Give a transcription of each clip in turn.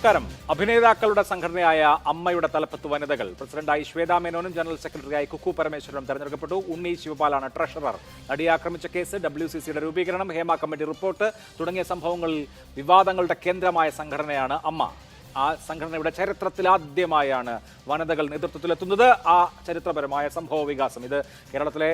നമസ്കാരം. അഭിനേതാക്കളുടെ സംഘടനയായ അമ്മയുടെ തലപ്പത്ത് വനിതകൾ പ്രസിഡന്റായി ശ്വേതാ മേനോനും ജനറൽ സെക്രട്ടറിയായി കുക്കു പരമേശ്വരനും തെരഞ്ഞെടുക്കപ്പെട്ടു. ഉണ്ണി ശിവപാലാണ് ട്രഷറർ. നടിയെ ആക്രമിച്ച കേസ്, WCCയുടെ രൂപീകരണം, ഹേമ കമ്മിറ്റി റിപ്പോർട്ട് തുടങ്ങിയ സംഭവങ്ങളിൽ വിവാദങ്ങളുടെ കേന്ദ്രമായ സംഘടനയാണ് അമ്മ. ആ സംഘടനയുടെ ചരിത്രത്തിലാദ്യമായാണ് വനിതകൾ നേതൃത്വത്തിലെത്തുന്നത്. ആ ചരിത്രപരമായ സംഭവ വികാസം ഇത് കേരളത്തിലെ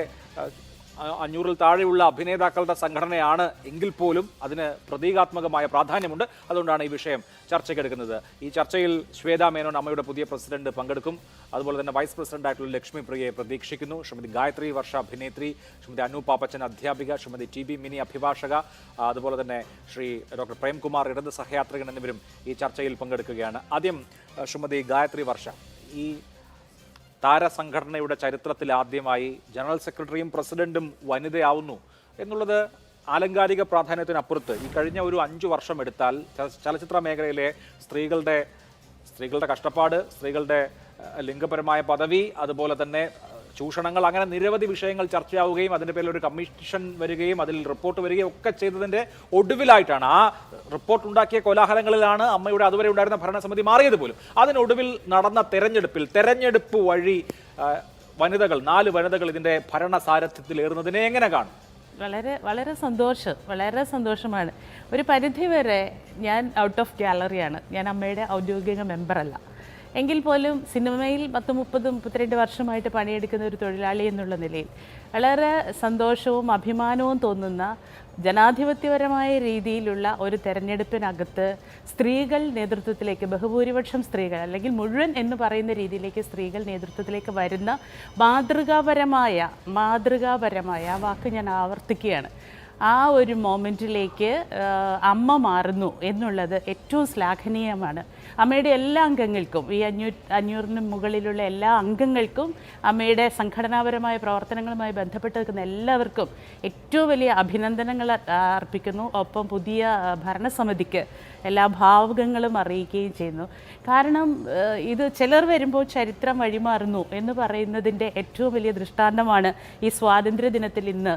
500-ൽ താഴെയുള്ള അഭിനേതാക്കളുടെ സംഘടനയാണ് എങ്കിൽ പോലും അതിന് പ്രതീകാത്മകമായ പ്രാധാന്യമുണ്ട്. അതുകൊണ്ടാണ് ഈ വിഷയം ചർച്ചയ്ക്കെടുക്കുന്നത്. ഈ ചർച്ചയിൽ ശ്വേതാ മേനോൻ അമ്മയുടെ പുതിയ പ്രസിഡന്റ് പങ്കെടുക്കും. അതുപോലെ തന്നെ വൈസ് പ്രസിഡന്റായിട്ടുള്ള ലക്ഷ്മി പ്രിയയെ പ്രതീക്ഷിക്കുന്നു. ശ്രീമതി ഗായത്രി വർഷ അഭിനേത്രി, ശ്രീമതി അനു പാപ്പച്ചൻ അധ്യാപിക, ശ്രീമതി TB മിനി അഭിഭാഷക, അതുപോലെ തന്നെ ശ്രീ ഡോക്ടർ പ്രേംകുമാർ ഇടത് സഹയാത്രികൻ എന്നിവരും ഈ ചർച്ചയിൽ പങ്കെടുക്കുകയാണ്. ആദ്യം ശ്രീമതി ഗായത്രി വർഷ, ഈ താരസംഘടനയുടെ ചരിത്രത്തിൽ ആദ്യമായി ജനറൽ സെക്രട്ടറിയും പ്രസിഡന്റും വനിതയാവുന്നു എന്നുള്ളത് ആലങ്കാരിക പ്രാധാന്യത്തിനപ്പുറത്ത് ഈ കഴിഞ്ഞ ഒരു 5 വർഷം എടുത്താൽ ചലച്ചിത്ര മേഖലയിലെ സ്ത്രീകളുടെ കഷ്ടപ്പാട്, സ്ത്രീകളുടെ ലിംഗപരമായ പദവി, അതുപോലെ തന്നെ ചൂഷണങ്ങൾ, അങ്ങനെ നിരവധി വിഷയങ്ങൾ ചർച്ചയാവുകയും അതിൻ്റെ പേരിൽ ഒരു കമ്മീഷൻ വരികയും അതിൽ റിപ്പോർട്ട് വരികയും ഒക്കെ ചെയ്തതിൻ്റെ ഒടുവിലായിട്ടാണ്, ആ റിപ്പോർട്ട് ഉണ്ടാക്കിയ കോലാഹലങ്ങളിലാണ് അമ്മയുടെ അതുവരെ ഉണ്ടായിരുന്ന ഭരണസമിതി മാറിയത് പോലും. അതിനൊടുവിൽ നടന്ന തെരഞ്ഞെടുപ്പ് വഴി വനിതകൾ 4 വനിതകൾ ഇതിൻ്റെ ഭരണസാരഥ്യത്തിലേറുന്നതിനെ എങ്ങനെ കാണും? വളരെ സന്തോഷമാണ്. ഒരു പരിധിവരെ ഞാൻ ഔട്ട് ഓഫ് ഗാലറിയാണ്. ഞാൻ അമ്മയുടെ ഔദ്യോഗിക മെമ്പറല്ല. എങ്കിൽ പോലും സിനിമയിൽ 30-32 വർഷമായിട്ട് പണിയെടുക്കുന്ന ഒരു തൊഴിലാളി എന്നുള്ള നിലയിൽ വളരെ സന്തോഷവും അഭിമാനവും തോന്നുന്ന ജനാധിപത്യപരമായ രീതിയിലുള്ള ഒരു തെരഞ്ഞെടുപ്പിനകത്ത് സ്ത്രീകൾ നേതൃത്വത്തിലേക്ക്, ബഹുഭൂരിപക്ഷം സ്ത്രീകൾ അല്ലെങ്കിൽ മുഴുവൻ എന്ന് പറയുന്ന രീതിയിലേക്ക് സ്ത്രീകൾ നേതൃത്വത്തിലേക്ക് വരുന്ന മാതൃകാപരമായ ആ വാക്ക് ഞാൻ ആവർത്തിക്കുകയാണ്. ആ ഒരു മൊമെൻറ്റിലേക്ക് അമ്മ മാറുന്നു എന്നുള്ളത് ഏറ്റവും ശ്ലാഘനീയമാണ്. അമ്മയുടെ എല്ലാ അംഗങ്ങൾക്കും, ഈ 500-ന് മുകളിലുള്ള എല്ലാ അംഗങ്ങൾക്കും, അമ്മയുടെ സംഘടനാപരമായ പ്രവർത്തനങ്ങളുമായി ബന്ധപ്പെട്ട് നിൽക്കുന്ന എല്ലാവർക്കും ഏറ്റവും വലിയ അഭിനന്ദനങ്ങൾ അർപ്പിക്കുന്നു. ഒപ്പം പുതിയ ഭരണസമിതിക്ക് എല്ലാ ഭാവുകങ്ങളും അറിയിക്കുകയും ചെയ്യുന്നു. കാരണം ഇത് ചിലർ വരുമ്പോൾ ചരിത്രം വഴിമാറുന്നു എന്ന് പറയുന്നതിൻ്റെ ഏറ്റവും വലിയ ദൃഷ്ടാന്തമാണ് ഈ സ്വാതന്ത്ര്യ ദിനത്തിൽ ഇന്ന്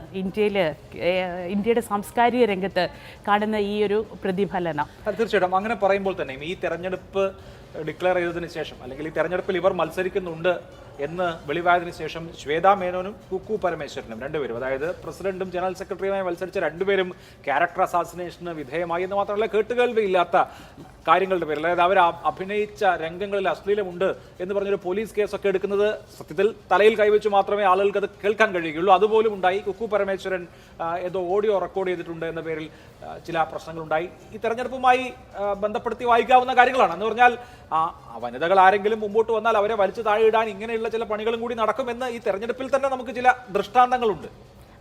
ഇന്ത്യയുടെ സാംസ്കാരിക രംഗത്ത് കാണുന്ന ഈ ഒരു പ്രതിഫലനം. തീർച്ചയായിട്ടും അങ്ങനെ പറയുമ്പോൾ തന്നെ ഈ തെരഞ്ഞെടുപ്പ് ഡിക്ലെയർ ചെയ്തതിന് ശേഷം, അല്ലെങ്കിൽ ഈ തെരഞ്ഞെടുപ്പിൽ ഇവർ മത്സരിക്കുന്നുണ്ട് എന്ന് വെളിവായതിനു ശേഷം ശ്വേതാ മേനോനും കുക്കു പരമേശ്വരനും രണ്ടുപേരും, അതായത് പ്രസിഡന്റും ജനറൽ സെക്രട്ടറിയുമായി മത്സരിച്ച രണ്ടുപേരും ക്യാരക്ടർ അസാസിനേഷന് വിധേയമായി എന്ന് മാത്രമല്ല കേട്ടുകേൾവിയില്ലാത്ത കാര്യങ്ങളുടെ പേരിൽ, അതായത് അവർ അഭിനയിച്ച രംഗങ്ങളിൽ അശ്ലീലമുണ്ട് എന്ന് പറഞ്ഞൊരു പോലീസ് കേസൊക്കെ എടുക്കുന്നത് സത്യത്തിൽ തലയിൽ കൈവച്ച് മാത്രമേ ആളുകൾക്ക് അത് കേൾക്കാൻ കഴിയുകയുള്ളൂ. അതുപോലും ഉണ്ടായി. കുക്കു പരമേശ്വരൻ ഏതോ ഓഡിയോ റെക്കോർഡ് ചെയ്തിട്ടുണ്ട് എന്ന പേരിൽ ചില പ്രശ്നങ്ങളുണ്ടായി. ഈ തെരഞ്ഞെടുപ്പുമായി ബന്ധപ്പെടുത്തി വായിക്കാവുന്ന കാര്യങ്ങളാണ്. എന്ന് പറഞ്ഞാൽ വനിതകൾ ആരെങ്കിലും മുമ്പോട്ട് വന്നാൽ അവരെ വലിച്ചു താഴെയിടാൻ ഇങ്ങനെയുള്ള ചില പണികളും കൂടി നടക്കുമെന്ന് ഈ തെരഞ്ഞെടുപ്പിൽ തന്നെ നമുക്ക് ചില ദൃഷ്ടാന്തങ്ങളുണ്ട്.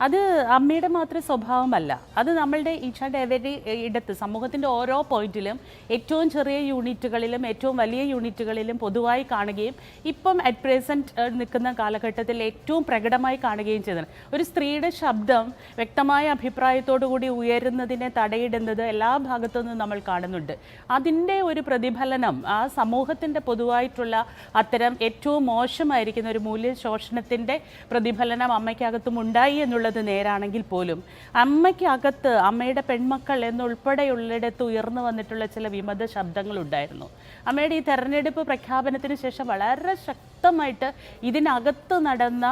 അത് അമ്മയുടെ മാത്രം സ്വഭാവമല്ല, അത് നമ്മളുടെ ഈച്ച് ആൻഡ് എവരി ഇടത്ത് സമൂഹത്തിൻ്റെ ഓരോ പോയിന്റിലും ഏറ്റവും ചെറിയ യൂണിറ്റുകളിലും ഏറ്റവും വലിയ യൂണിറ്റുകളിലും പൊതുവായി കാണുകയും ഇപ്പം അറ്റ് പ്രസൻറ്റ് നിൽക്കുന്ന കാലഘട്ടത്തിൽ ഏറ്റവും പ്രകടമായി കാണുകയും ചെയ്തത്. ഒരു സ്ത്രീയുടെ ശബ്ദം വ്യക്തമായ അഭിപ്രായത്തോടു കൂടി ഉയരുന്നതിനെ തടയിടുന്നത് എല്ലാ ഭാഗത്തു നിന്നും നമ്മൾ കാണുന്നുണ്ട്. അതിൻ്റെ ഒരു പ്രതിഫലനം ആ സമൂഹത്തിൻ്റെ പൊതുവായിട്ടുള്ള അത്തരം ഏറ്റവും മോശമായിരിക്കുന്ന ഒരു മൂല്യശോഷണത്തിൻ്റെ പ്രതിഫലനം അമ്മയ്ക്കകത്തും ഉണ്ടായി എന്നുള്ളത് നേരാണെങ്കിൽ പോലും അമ്മയ്ക്കകത്ത് അമ്മയുടെ പെൺമക്കൾ എന്നുൾപ്പെടെയുള്ളിടത്ത് ഉയർന്നു വന്നിട്ടുള്ള ചില വിമത ശബ്ദങ്ങളുണ്ടായിരുന്നു. അമ്മയുടെ ഈ തെരഞ്ഞെടുപ്പ് പ്രഖ്യാപനത്തിന് ശേഷം വളരെ ശക്തമായിട്ട് ഇതിനകത്ത് നടന്ന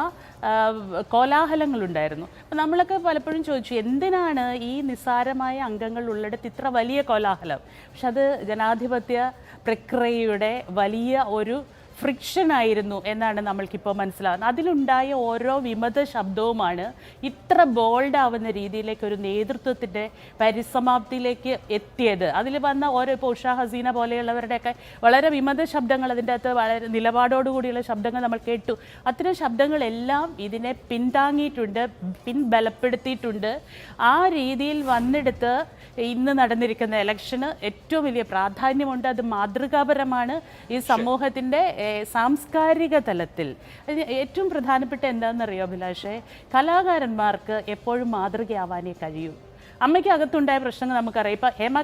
കോലാഹലങ്ങളുണ്ടായിരുന്നു. അപ്പം നമ്മളൊക്കെ പലപ്പോഴും ചോദിച്ചു, എന്തിനാണ് ഈ നിസ്സാരമായ അംഗങ്ങൾ ഉള്ളിടത്ത് ഇത്ര വലിയ കോലാഹലം? പക്ഷെ അത് ജനാധിപത്യ പ്രക്രിയയുടെ വലിയ ഒരു ഫ്രിക്ഷനായിരുന്നു എന്നാണ് നമ്മൾക്കിപ്പോൾ മനസ്സിലാകുന്നത്. അതിലുണ്ടായ ഓരോ വിമത ശബ്ദവുമാണ് ഇത്ര ബോൾഡാവുന്ന രീതിയിലേക്ക് ഒരു നേതൃത്വത്തിൻ്റെ പരിസമാപ്തിയിലേക്ക് എത്തിയത്. അതിൽ വന്ന ഓരോ, ഇപ്പോൾ ഉഷ ഹസീന പോലെയുള്ളവരുടെയൊക്കെ വളരെ വിമത ശബ്ദങ്ങൾ, അതിൻ്റെ അകത്ത് വളരെ നിലപാടോടുകൂടിയുള്ള ശബ്ദങ്ങൾ നമ്മൾ കേട്ടു. അത്തരം ശബ്ദങ്ങളെല്ലാം ഇതിനെ പിന്താങ്ങിയിട്ടുണ്ട്, പിൻബലപ്പെടുത്തിയിട്ടുണ്ട്. ആ രീതിയിൽ വന്നെടുത്ത് ഇന്ന് നടന്നിരിക്കുന്ന ഇലക്ഷന് ഏറ്റവും വലിയ പ്രാധാന്യമുണ്ട്. അത് മാതൃകാപരമാണ്. ഈ സമൂഹത്തിൻ്റെ സാംസ്കാരിക തലത്തിൽ ഏറ്റവും പ്രധാനപ്പെട്ട എന്താണെന്നറിയോ അഭിലാഷേ? കലാകാരന്മാർക്ക് എപ്പോഴും മാതൃകയാവാനേ കഴിയൂ. അമ്മയ്ക്ക് അകത്തുണ്ടായ പ്രശ്നങ്ങൾ നമുക്കറിയാം. ഇപ്പോൾ ഹേമ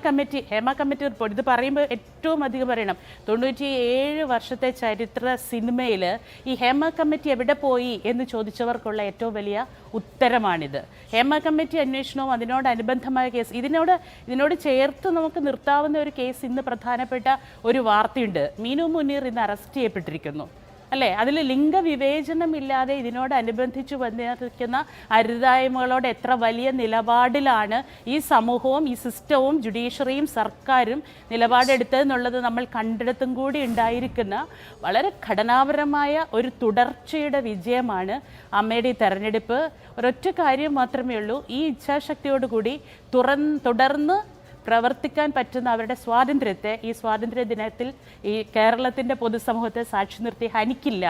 കമ്മിറ്റി റിപ്പോർട്ട് ഇത് പറയുമ്പോൾ ഏറ്റവും അധികം പറയണം, 97 വർഷത്തെ ചരിത്ര സിനിമയിൽ ഈ ഹേമ കമ്മിറ്റി എവിടെ പോയി എന്ന് ചോദിച്ചവർക്കുള്ള ഏറ്റവും വലിയ ഉത്തരമാണിത്. ഹേമ കമ്മിറ്റി അന്വേഷണവും അതിനോടനുബന്ധമായ കേസ്, ഇതിനോട് ചേർത്ത് നമുക്ക് നിർത്താവുന്ന ഒരു കേസ് ഇന്ന് പ്രധാനപ്പെട്ട ഒരു വാർത്തയുണ്ട്. മീനു മുനീർ ഇന്ന് അറസ്റ്റ് ചെയ്യപ്പെട്ടിരിക്കുന്നു അല്ലേ? അതിൽ ലിംഗവിവേചനമില്ലാതെ ഇതിനോടനുബന്ധിച്ച് വന്നിരിക്കുന്ന അരുതായ്മകളോട് എത്ര വലിയ നിലപാടിലാണ് ഈ സമൂഹവും ഈ സിസ്റ്റവും ജുഡീഷ്യറിയും സർക്കാരും നിലപാടെടുത്തതെന്നുള്ളത് നമ്മൾ കണ്ടെടുത്തും കൂടി ഉണ്ടായിരിക്കുന്ന വളരെ ഘടനാപരമായ ഒരു തുടർച്ചയുടെ വിജയമാണ് അമ്മയുടെ ഈ തെരഞ്ഞെടുപ്പ്. ഒരൊറ്റ കാര്യം മാത്രമേ ഉള്ളൂ, ഈ ഇച്ഛാശക്തിയോടുകൂടി തുടർന്ന് പ്രവർത്തിക്കാൻ പറ്റുന്ന അവരുടെ സ്വാതന്ത്ര്യത്തെ ഈ സ്വാതന്ത്ര്യ ദിനത്തിൽ ഈ കേരളത്തിൻ്റെ പൊതുസമൂഹത്തെ സാക്ഷി നിർത്തി ഹനിക്കില്ല.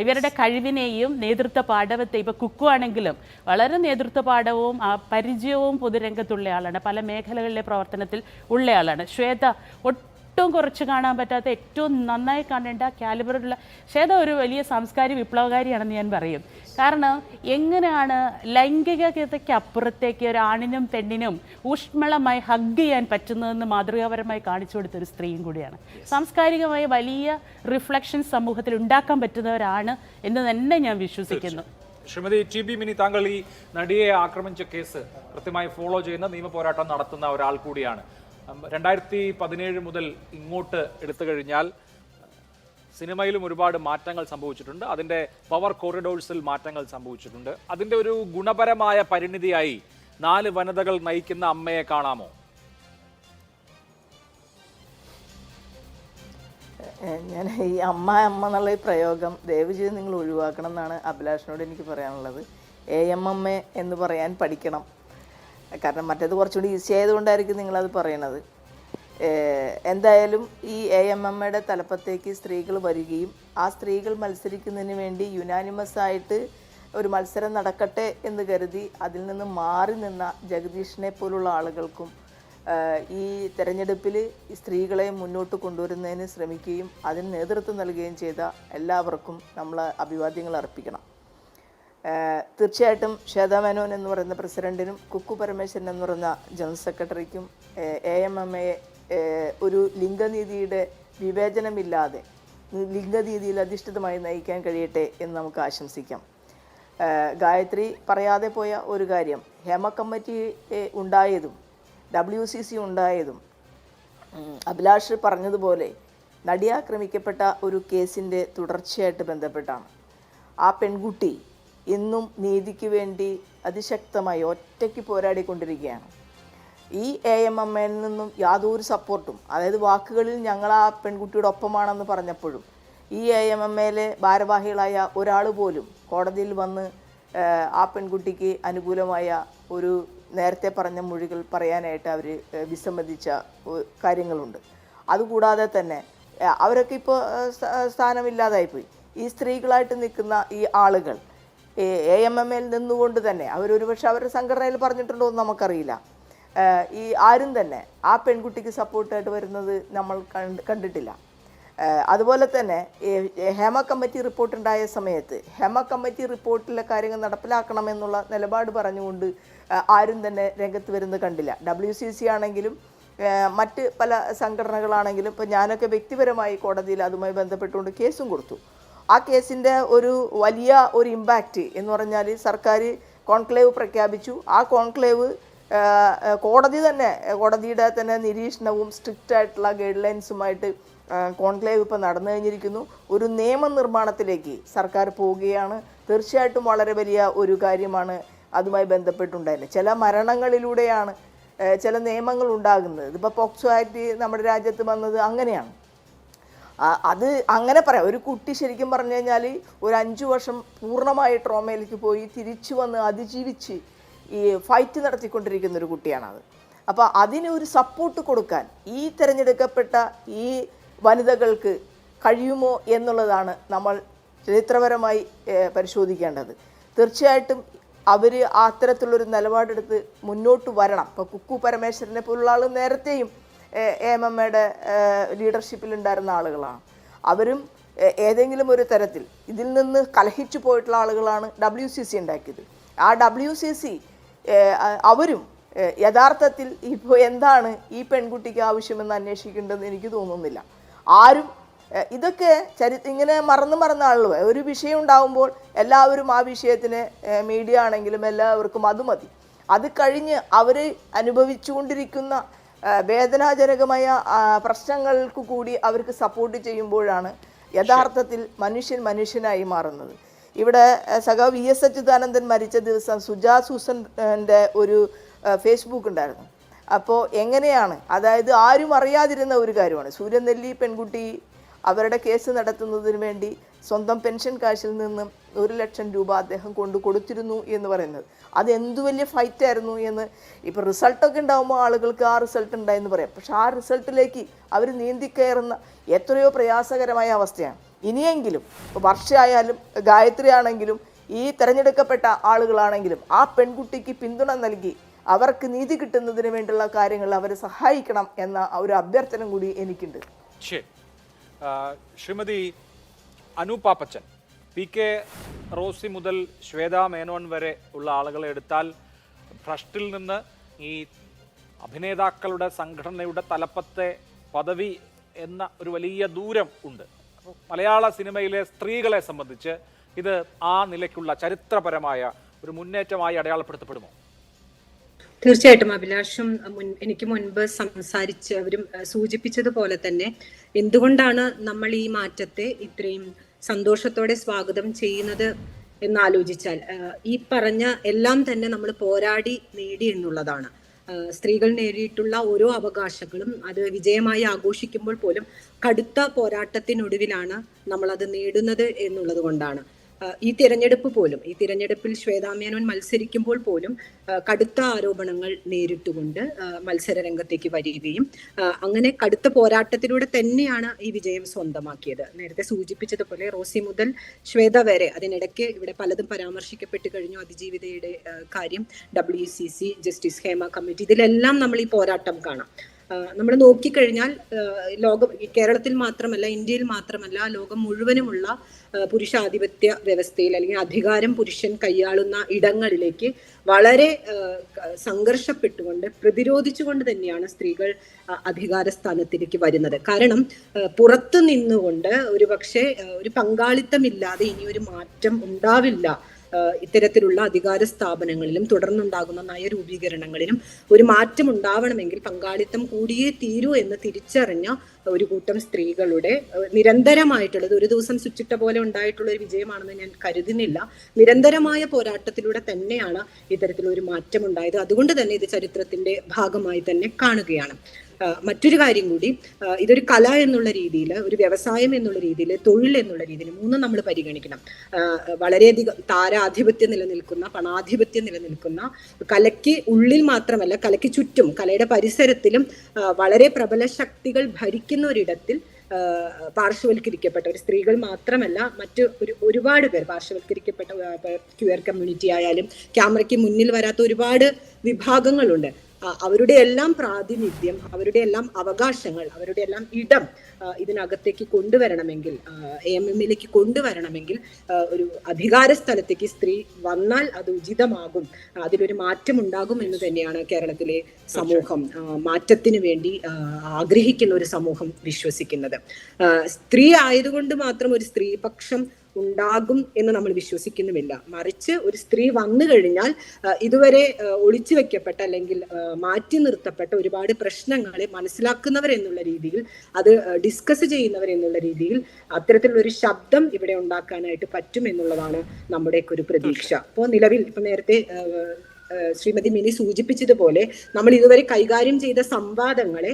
ഇവരുടെ കഴിവിനെയും നേതൃത്വ പാഠവത്തെ, ഇപ്പോൾ കുക്കു ആണെങ്കിലും വളരെ നേതൃത്വ പാഠവും പരിചയവും പൊതുരംഗത്തുള്ള ആളാണ്, പല മേഖലകളിലെ പ്രവർത്തനത്തിൽ ഉള്ളയാളാണ്. ശ്വേത ഏറ്റവും കുറച്ച് കാണാൻ പറ്റാത്ത, ഏറ്റവും നന്നായി കാണേണ്ട കാലിബറുള്ള ശ്വേത ഒരു വലിയ സാംസ്കാരിക വിപ്ലവകാരിയാണെന്ന് ഞാൻ പറയും. കാരണം എങ്ങനെയാണ് ലൈംഗികതയ്ക്ക് അപ്പുറത്തേക്ക് ഒരു ആണിനും പെണ്ണിനും ഊഷ്മളമായി ഹഗ് ചെയ്യാൻ പറ്റുന്നതെന്ന് മാതൃകാപരമായി കാണിച്ചു കൊടുത്തൊരു സ്ത്രീയും കൂടിയാണ്. സാംസ്കാരികമായി വലിയ റിഫ്ലക്ഷൻ സമൂഹത്തിൽ ഉണ്ടാക്കാൻ പറ്റുന്നവരാണ് എന്ന് തന്നെ ഞാൻ വിശ്വസിക്കുന്നു. ശ്രീമതി ടി ബി മിനി, താങ്കൾ ഈ നടിയെ ആക്രമിച്ച കേസ് കൃത്യമായി ഫോളോ ചെയ്യുന്ന നിയമപോരാട്ടം നടത്തുന്ന ഒരാൾ കൂടിയാണ്. 2017 മുതൽ ഇങ്ങോട്ട് എടുത്തു കഴിഞ്ഞാൽ സിനിമയിലും ഒരുപാട് മാറ്റങ്ങൾ സംഭവിച്ചിട്ടുണ്ട്. അതിൻ്റെ പവർ കോറിഡോഴ്സിൽ മാറ്റങ്ങൾ സംഭവിച്ചിട്ടുണ്ട്. അതിൻ്റെ ഒരു ഗുണപരമായ പരിണിതിയായി 4 വനിതകൾ നയിക്കുന്ന അമ്മയെ കാണാമോ? ഞാൻ ഈ അമ്മ എന്നുള്ള ഈ പ്രയോഗം ദയവ് ചെയ്ത് നിങ്ങൾ ഒഴിവാക്കണം എന്നാണ് അഭിലാഷിനോട് എനിക്ക് പറയാനുള്ളത്. AMMA എന്ന് പറയാൻ പഠിക്കണം. കാരണം മറ്റേത് കുറച്ചുകൂടി ഈസി ആയതുകൊണ്ടായിരിക്കും നിങ്ങളത് പറയണത്. എന്തായാലും ഈ AMMയുടെ തലപ്പത്തേക്ക് സ്ത്രീകൾ വരികയും ആ സ്ത്രീകൾ മത്സരിക്കുന്നതിന് വേണ്ടി യുനാനിമസ് ആയിട്ട് ഒരു മത്സരം നടക്കട്ടെ എന്ന് കരുതി അതിൽ നിന്ന് മാറി നിന്ന ജഗദീഷിനെ പോലുള്ള ആളുകൾക്കും ഈ തെരഞ്ഞെടുപ്പിൽ സ്ത്രീകളെ മുന്നോട്ട് കൊണ്ടുവരുന്നതിന് ശ്രമിക്കുകയും അതിന് നേതൃത്വം നൽകുകയും ചെയ്ത എല്ലാവർക്കും നമ്മൾ അഭിവാദ്യങ്ങൾ അർപ്പിക്കണം. തീർച്ചയായിട്ടും ശ്വേതാ മേനോൻ എന്ന് പറയുന്ന പ്രസിഡന്റിനും കുക്കു പരമേശ്വരൻ എന്ന് പറയുന്ന ജനറൽ സെക്രട്ടറിക്കും AMMയെ ഒരു ലിംഗനീതിയുടെ വിവേചനമില്ലാതെ ലിംഗനീതിയിൽ അധിഷ്ഠിതമായി നയിക്കാൻ കഴിയട്ടെ എന്ന് നമുക്ക് ആശംസിക്കാം. ഗായത്രി പറയാതെ പോയ ഒരു കാര്യം, ഹേമ കമ്മിറ്റി ഉണ്ടായതും WCC ഉണ്ടായതും അഭിലാഷ് പറഞ്ഞതുപോലെ നടിയാക്രമിക്കപ്പെട്ട ഒരു കേസിൻ്റെ തുടർച്ചയായിട്ട് ബന്ധപ്പെട്ടാണ്. ആ പെൺകുട്ടി ഇന്നും നീതിക്ക് വേണ്ടി അതിശക്തമായി ഒറ്റയ്ക്ക് പോരാടിക്കൊണ്ടിരിക്കുകയാണ്. ഈ AMMയിൽ നിന്നും യാതൊരു സപ്പോർട്ടും, അതായത് വാക്കുകളിൽ ഞങ്ങൾ ആ പെൺകുട്ടിയുടെ ഒപ്പമാണെന്ന് പറഞ്ഞപ്പോഴും ഈ AMMയിലെ ഭാരവാഹികളായ ഒരാൾ പോലും കോടതിയിൽ വന്ന് ആ പെൺകുട്ടിക്ക് അനുകൂലമായ ഒരു നേരത്തെ പറഞ്ഞ മൊഴികൾ പറയാനായിട്ട് അവർ വിസമ്മതിച്ച കാര്യങ്ങളുണ്ട്. അതുകൂടാതെ തന്നെ അവരൊക്കെ ഇപ്പോൾ സ്ഥാനമില്ലാതായിപ്പോയി. ഈ സ്ത്രീകളായിട്ട് നിൽക്കുന്ന ഈ ആളുകൾ AMMയിൽ നിന്നുകൊണ്ട് തന്നെ അവരൊരുപക്ഷെ അവരുടെ സംഘടനയിൽ പറഞ്ഞിട്ടുണ്ടോ എന്ന് നമുക്കറിയില്ല. ഈ ആരും തന്നെ ആ പെൺകുട്ടിക്ക് സപ്പോർട്ടായിട്ട് വരുന്നത് നമ്മൾ കണ്ടിട്ടില്ല. അതുപോലെ തന്നെ ഹേമ കമ്മിറ്റി റിപ്പോർട്ടുണ്ടായ സമയത്ത് ഹേമ കമ്മിറ്റി റിപ്പോർട്ടിലെ കാര്യങ്ങൾ നടപ്പിലാക്കണമെന്നുള്ള നിലപാട് പറഞ്ഞുകൊണ്ട് ആരും തന്നെ രംഗത്ത് വരുന്നത് കണ്ടില്ല. WCC ആണെങ്കിലും മറ്റ് പല സംഘടനകളാണെങ്കിലും ഇപ്പോൾ ഞാനൊക്കെ വ്യക്തിപരമായി കോടതിയിൽ അതുമായി ബന്ധപ്പെട്ടുകൊണ്ട് കേസും കൊടുത്തു. ആ കേസിൻ്റെ ഒരു വലിയ ഒരു ഇമ്പാക്റ്റ് എന്ന് പറഞ്ഞാൽ സർക്കാർ കോൺക്ലേവ് പ്രഖ്യാപിച്ചു. ആ കോൺക്ലേവ് കോടതിയുടെ തന്നെ നിരീക്ഷണവും സ്ട്രിക്റ്റ് ആയിട്ടുള്ള ഗൈഡ് ലൈൻസുമായിട്ട് കോൺക്ലേവ് ഇപ്പോൾ നടന്നു കഴിഞ്ഞിരിക്കുന്നു. ഒരു നിയമനിർമ്മാണത്തിലേക്ക് സർക്കാർ പോവുകയാണ്. തീർച്ചയായിട്ടും വളരെ വലിയ ഒരു കാര്യമാണ് അതുമായി ബന്ധപ്പെട്ടുണ്ടായത്. ചില മരണങ്ങളിലൂടെയാണ് ചില നിയമങ്ങൾ ഉണ്ടാകുന്നത്. ഇതിപ്പോൾ പോക്സോ ആക്ട് നമ്മുടെ രാജ്യത്ത് വന്നത് അങ്ങനെയാണ്. അത് അങ്ങനെ പറയാം. ഒരു കുട്ടി ശരിക്കും പറഞ്ഞു കഴിഞ്ഞാൽ ഒരു 5 വർഷം പൂർണ്ണമായി ട്രോമയിലേക്ക് പോയി തിരിച്ചു വന്ന് അതിജീവിച്ച് ഈ ഫൈറ്റ് നടത്തിക്കൊണ്ടിരിക്കുന്ന ഒരു കുട്ടിയാണത്. അപ്പോൾ അതിന് ഒരു സപ്പോർട്ട് കൊടുക്കാൻ ഈ തിരഞ്ഞെടുക്കപ്പെട്ട ഈ വനിതകൾക്ക് കഴിയുമോ എന്നുള്ളതാണ് നമ്മൾ ചരിത്രപരമായി പരിശോധിക്കേണ്ടത്. തീർച്ചയായിട്ടും അവർ അത്തരത്തിലുള്ളൊരു നിലപാടെടുത്ത് മുന്നോട്ട് വരണം. ഇപ്പോൾ കുക്കു പരമേശ്വരനെ പോലുള്ള ആൾ നേരത്തെയും AMMയുടെ ലീഡർഷിപ്പിലുണ്ടായിരുന്ന ആളുകളാണ്. അവരും ഏതെങ്കിലും ഒരു തരത്തിൽ ഇതിൽ നിന്ന് കലഹിച്ചു പോയിട്ടുള്ള ആളുകളാണ് WCC ഉണ്ടാക്കിയത്. ആ WCC അവരും യഥാർത്ഥത്തിൽ ഇപ്പോൾ എന്താണ് ഈ പെൺകുട്ടിക്ക് ആവശ്യമെന്ന് അന്വേഷിക്കേണ്ടതെന്ന് എനിക്ക് തോന്നുന്നില്ല. ആരും ഇതൊക്കെ ഇങ്ങനെ മറന്നാണല്ലോ. ഒരു വിഷയം ഉണ്ടാകുമ്പോൾ എല്ലാവരും ആ വിഷയത്തിന് മീഡിയ ആണെങ്കിലും എല്ലാവർക്കും അത് മതി. അത് കഴിഞ്ഞ് അവർ അനുഭവിച്ചുകൊണ്ടിരിക്കുന്ന വേദനാജനകമായ പ്രശ്നങ്ങൾക്ക് കൂടി അവർക്ക് സപ്പോർട്ട് ചെയ്യുമ്പോഴാണ് യഥാർത്ഥത്തിൽ മനുഷ്യനായി മാറുന്നത്. ഇവിടെ സഖാവ് VS അച്യുതാനന്ദൻ മരിച്ച ദിവസം സുജാ സൂസൻ്റെ ഒരു ഫേസ്ബുക്ക് ഉണ്ടായിരുന്നു. അപ്പോൾ എങ്ങനെയാണ്, അതായത് ആരും അറിയാതിരുന്ന ഒരു കാര്യമാണ്, സൂര്യനെല്ലി പെൺകുട്ടി അവരുടെ കേസ് നടത്തുന്നതിന് വേണ്ടി സ്വന്തം പെൻഷൻ കാശിൽ നിന്നും 1,00,000 രൂപ അദ്ദേഹം കൊടുത്തിരുന്നു എന്ന് പറയുന്നത്. അത് എന്തു വലിയ ഫൈറ്റായിരുന്നു എന്ന് ഇപ്പോൾ റിസൾട്ടൊക്കെ ഉണ്ടാകുമ്പോൾ ആളുകൾക്ക് ആ റിസൾട്ട് ഉണ്ടായെന്ന് പറയാം. പക്ഷെ ആ റിസൾട്ടിലേക്ക് അവർ നീന്തിക്കയറുന്ന എത്രയോ പ്രയാസകരമായ അവസ്ഥയാണ്. ഇനിയെങ്കിലും വർഷമായാലും ഗായത്രി ആണെങ്കിലും ഈ തിരഞ്ഞെടുക്കപ്പെട്ട ആളുകളാണെങ്കിലും ആ പെൺകുട്ടിക്ക് പിന്തുണ നൽകി അവർക്ക് നീതി കിട്ടുന്നതിന് വേണ്ടിയുള്ള കാര്യങ്ങൾ അവരെ സഹായിക്കണം എന്ന ഒരു അഭ്യർത്ഥന കൂടി എനിക്കുണ്ട്. ശരി. ശ്രീമതി അനുപാപ്പച്ചൻ, PK റോസി മുതൽ ശ്വേതാ മേനോൻ വരെ ഉള്ള ആളുകളെ എടുത്താൽ ഭ്രഷ്ടിൽ നിന്ന് ഈ അഭിനേതാക്കളുടെ സംഘടനയുടെ തലപ്പത്തെ പദവി എന്ന ഒരു വലിയ ദൂരം ഉണ്ട്. മലയാള സിനിമയിലെ സ്ത്രീകളെ സംബന്ധിച്ച് ഇത് ആ നിലയ്ക്കുള്ള ചരിത്രപരമായ ഒരു മുന്നേറ്റമായി അടയാളപ്പെടുത്തപ്പെടുമോ? തീർച്ചയായിട്ടും അഭിലാഷം എനിക്ക് മുൻപ് സംസാരിച്ചവരും സൂചിപ്പിച്ചതുപോലെ തന്നെ എന്തുകൊണ്ടാണ് നമ്മൾ ഈ മാറ്റത്തെ ഇത്രയും സന്തോഷത്തോടെ സ്വാഗതം ചെയ്യുന്നത് എന്നാലോചിച്ചാൽ ഈ പറഞ്ഞ എല്ലാം തന്നെ നമ്മൾ പോരാടി നേടി എന്നുള്ളതാണ്. സ്ത്രീകൾ നേടിയിട്ടുള്ള ഓരോ അവകാശങ്ങളും അത് വിജയമായി ആഘോഷിക്കുമ്പോൾ പോലും കടുത്ത പോരാട്ടത്തിനൊടുവിലാണ് നമ്മൾ അത് നേടുന്നത് എന്നുള്ളത് കൊണ്ടാണ്. ഈ തിരഞ്ഞെടുപ്പിൽ ശ്വേതാ മേനോൻ മത്സരിക്കുമ്പോൾ പോലും കടുത്ത ആരോപണങ്ങൾ നേരിട്ടുകൊണ്ട് മത്സര രംഗത്തേക്ക് വരികയും അങ്ങനെ കടുത്ത പോരാട്ടത്തിലൂടെ തന്നെയാണ് ഈ വിജയം സ്വന്തമാക്കിയത്. നേരത്തെ സൂചിപ്പിച്ചതുപോലെ റോസി മുതൽ ശ്വേത വരെ, അതിനിടയ്ക്ക് ഇവിടെ പലതും പരാമർശിക്കപ്പെട്ട് കഴിഞ്ഞു. അതിജീവിതയുടെ കാര്യം, WCC, ജസ്റ്റിസ് ഹേമ കമ്മിറ്റി, ഇതിലെല്ലാം നമ്മൾ ഈ പോരാട്ടം കാണാം. നമ്മൾ നോക്കിക്കഴിഞ്ഞാൽ കേരളത്തിൽ മാത്രമല്ല, ഇന്ത്യയിൽ മാത്രമല്ല, ലോകം മുഴുവനുമുള്ള പുരുഷാധിപത്യ വ്യവസ്ഥയിൽ അല്ലെങ്കിൽ അധികാരം പുരുഷൻ കൈയാളുന്ന ഇടങ്ങളിലേക്ക് വളരെ സംഘർഷപ്പെട്ടുകൊണ്ട് പ്രതിരോധിച്ചുകൊണ്ട് തന്നെയാണ് സ്ത്രീകൾ അധികാര സ്ഥാനത്തിലേക്ക് വരുന്നത്. കാരണം പുറത്തു നിന്നുകൊണ്ട് ഒരു പങ്കാളിത്തമില്ലാതെ ഇനിയൊരു മാറ്റം ഉണ്ടാവില്ല. ഇത്തരത്തിലുള്ള അധികാര സ്ഥാപനങ്ങളിലും തുടർന്നുണ്ടാകുന്ന നയരൂപീകരണങ്ങളിലും ഒരു മാറ്റം ഉണ്ടാവണമെങ്കിൽ പങ്കാളിത്തം കൂടിയേ തീരൂ എന്ന് തിരിച്ചറിഞ്ഞ ഒരു കൂട്ടം സ്ത്രീകളുടെ നിരന്തരമായിട്ടുള്ളത്, ഒരു ദിവസം സ്വിച്ചിട്ട പോലെ ഉണ്ടായിട്ടുള്ള ഒരു വിജയമാണെന്ന് ഞാൻ കരുതുന്നില്ല. നിരന്തരമായ പോരാട്ടത്തിലൂടെ തന്നെയാണ് ഇത്തരത്തിലൊരു മാറ്റം ഉണ്ടായത്. അതുകൊണ്ട് തന്നെ ഇത് ചരിത്രത്തിന്റെ ഭാഗമായി തന്നെ കാണുകയാണ്. മറ്റൊരു കാര്യം കൂടി, ഇതൊരു കല എന്നുള്ള രീതിയിൽ, ഒരു വ്യവസായം എന്നുള്ള രീതിയിൽ, തൊഴിൽ എന്നുള്ള രീതിയിൽ മൂന്നും നമ്മൾ പരിഗണിക്കണം. വളരെയധികം താരാധിപത്യം നിലനിൽക്കുന്ന, പണാധിപത്യം നിലനിൽക്കുന്ന, കലയ്ക്ക് ഉള്ളിൽ മാത്രമല്ല കലയ്ക്ക് ചുറ്റും, കലയുടെ പരിസരത്തിലും വളരെ പ്രബല ശക്തികൾ ഭരിക്കുന്ന ഒരിടത്തിൽ പാർശ്വവൽക്കരിക്കപ്പെട്ട ഒരു സ്ത്രീകൾ മാത്രമല്ല, ഒരുപാട് പേർ പാർശ്വവൽക്കരിക്കപ്പെട്ട ക്യൂർ കമ്മ്യൂണിറ്റി ആയാലും ക്യാമറയ്ക്ക് മുന്നിൽ വരാത്ത ഒരുപാട് വിഭാഗങ്ങളുണ്ട്. അവരുടെ എല്ലാം പ്രാതിനിധ്യം, അവരുടെ എല്ലാം അവകാശങ്ങൾ, അവരുടെ എല്ലാം ഇടം ഇതിനകത്തേക്ക് കൊണ്ടുവരണമെങ്കിൽ, AMMലേക്ക് കൊണ്ടുവരണമെങ്കിൽ ഒരു അധികാര സ്ഥലത്തേക്ക് സ്ത്രീ വന്നാൽ അത് ഉചിതമാകും, അതിലൊരു മാറ്റം ഉണ്ടാകും എന്ന് തന്നെയാണ് കേരളത്തിലെ സമൂഹം, മാറ്റത്തിന് വേണ്ടി ആഗ്രഹിക്കുന്ന ഒരു സമൂഹം വിശ്വസിക്കുന്നത്. സ്ത്രീ ആയതുകൊണ്ട് മാത്രം ഒരു സ്ത്രീപക്ഷം ഉണ്ടാകും എന്ന് നമ്മൾ വിശ്വസിക്കുന്നുമില്ല. മറിച്ച് ഒരു സ്ത്രീ വന്നു കഴിഞ്ഞാൽ ഇതുവരെ ഒളിച്ചു വെക്കപ്പെട്ട അല്ലെങ്കിൽ മാറ്റി നിർത്തപ്പെട്ട ഒരുപാട് പ്രശ്നങ്ങളെ മനസ്സിലാക്കുന്നവർ എന്നുള്ള രീതിയിൽ, അത് ഡിസ്കസ് ചെയ്യുന്നവർ എന്നുള്ള രീതിയിൽ അത്തരത്തിലുള്ള ഒരു ശബ്ദം ഇവിടെ ഉണ്ടാക്കാനായിട്ട് പറ്റും എന്നുള്ളതാണ് നമ്മുടെയൊക്കെ ഒരു പ്രതീക്ഷ. അപ്പോൾ നിലവിൽ ഇപ്പൊ നേരത്തെ ശ്രീമതി മിനി സൂചിപ്പിച്ചതുപോലെ നമ്മൾ ഇതുവരെ കൈകാര്യം ചെയ്ത സംവാദങ്ങളെ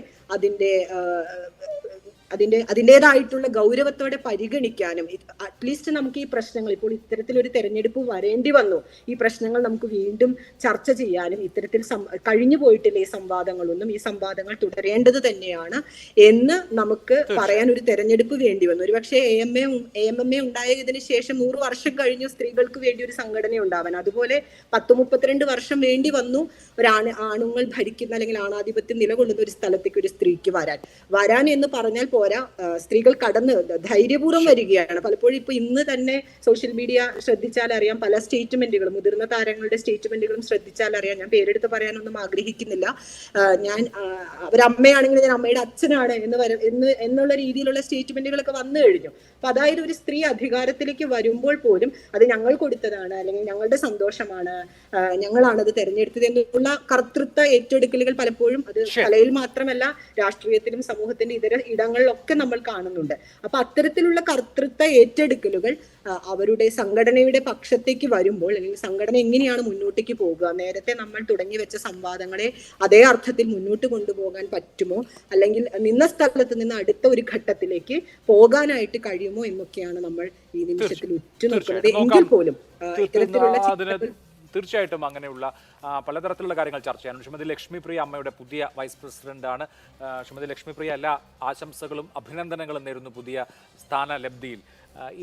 അതിൻ്റെതായിട്ടുള്ള ഗൗരവത്തോടെ പരിഗണിക്കാനും, അറ്റ്ലീസ്റ്റ് നമുക്ക് ഈ പ്രശ്നങ്ങൾ, ഇപ്പോൾ ഇത്തരത്തിലൊരു തെരഞ്ഞെടുപ്പ് വരേണ്ടി വന്നു, ഈ പ്രശ്നങ്ങൾ നമുക്ക് വീണ്ടും ചർച്ച ചെയ്യാനും, ഇത്തരത്തിൽ കഴിഞ്ഞു പോയിട്ടില്ല ഈ സംവാദങ്ങളൊന്നും, ഈ സംവാദങ്ങൾ തുടരേണ്ടത് തന്നെയാണ് എന്ന് നമുക്ക് പറയാൻ ഒരു തെരഞ്ഞെടുപ്പ് വേണ്ടി വന്നു. ഒരുപക്ഷെ AMMA ഉണ്ടായതിനു ശേഷം 100 വർഷം കഴിഞ്ഞു സ്ത്രീകൾക്ക് വേണ്ടി ഒരു സംഘടന ഉണ്ടാവാൻ. അതുപോലെ 10-32 വർഷം വേണ്ടി വന്നു ആണുങ്ങൾ ഭരിക്കുന്ന അല്ലെങ്കിൽ ആണാധിപത്യം നിലകൊള്ളുന്ന ഒരു സ്ഥലത്തേക്ക് ഒരു സ്ത്രീക്ക് വരാൻ എന്ന് പറഞ്ഞാൽ പോരാ, സ്ത്രീകൾ കടന്ന് ധൈര്യപൂർവ്വം വരികയാണ്. പലപ്പോഴും ഇപ്പൊ ഇന്ന് തന്നെ സോഷ്യൽ മീഡിയ ശ്രദ്ധിച്ചാൽ അറിയാം, പല സ്റ്റേറ്റ്മെന്റുകളും, മുതിർന്ന താരങ്ങളുടെ സ്റ്റേറ്റ്മെന്റുകളും ശ്രദ്ധിച്ചാൽ അറിയാം. ഞാൻ പേരെടുത്ത് പറയാനൊന്നും ആഗ്രഹിക്കുന്നില്ല. ഞാൻ അവരമ്മയാണെങ്കിൽ ഞാൻ അമ്മയുടെ അച്ഛനാണ് എന്നുള്ള രീതിയിലുള്ള സ്റ്റേറ്റ്മെന്റുകളൊക്കെ വന്നു കഴിഞ്ഞു. അപ്പൊ അതായത് ഒരു സ്ത്രീ അധികാരത്തിലേക്ക് വരുമ്പോൾ പോലും അത് ഞങ്ങൾ കൊടുത്തതാണ്, അല്ലെങ്കിൽ ഞങ്ങളുടെ സന്തോഷമാണ്, ഞങ്ങളാണത് തെരഞ്ഞെടുത്തത് എന്നുള്ള കർത്തൃത്വ ഏറ്റെടുക്കലുകൾ പലപ്പോഴും അത് കലയിൽ മാത്രമല്ല രാഷ്ട്രീയത്തിലും സമൂഹത്തിന്റെ ഇതര ഇടങ്ങളിലൊക്കെ നമ്മൾ കാണുന്നുണ്ട്. അപ്പൊ അത്തരത്തിലുള്ള കർത്തൃത്വ ഏറ്റെടുക്കലുകൾ അവരുടെ സംഘടനയുടെ പക്ഷത്തേക്ക് വരുമ്പോൾ, അല്ലെങ്കിൽ സംഘടന എങ്ങനെയാണ് മുന്നോട്ടേക്ക് പോകുക, നേരത്തെ നമ്മൾ തുടങ്ങി വെച്ച സംവാദങ്ങളെ അതേ അർത്ഥത്തിൽ മുന്നോട്ട് കൊണ്ടുപോകാൻ പറ്റുമോ, അല്ലെങ്കിൽ നിന്ന സ്ഥലത്ത് നിന്ന് അടുത്ത ഒരു ഘട്ടത്തിലേക്ക് പോകാനായിട്ട് കഴിയുമോ എന്നൊക്കെയാണ് നമ്മൾ ഈ നിമിഷത്തിൽ ഉറ്റുനോക്കുന്നത്. എങ്കിൽ പോലും ഇത്തരത്തിലുള്ള തീർച്ചയായിട്ടും അങ്ങനെയുള്ള പലതരത്തിലുള്ള കാര്യങ്ങൾ ചർച്ച ചെയ്യാനുണ്ട്. ശ്രീമതി ലക്ഷ്മിപ്രിയ അമ്മയുടെ പുതിയ വൈസ് പ്രസിഡന്റാണ്. ശ്രീമതി ലക്ഷ്മിപ്രിയ എല്ലാ ആശംസകളും അഭിനന്ദനങ്ങളും നേരുന്നു പുതിയ സ്ഥാനലബ്ധിയിൽ.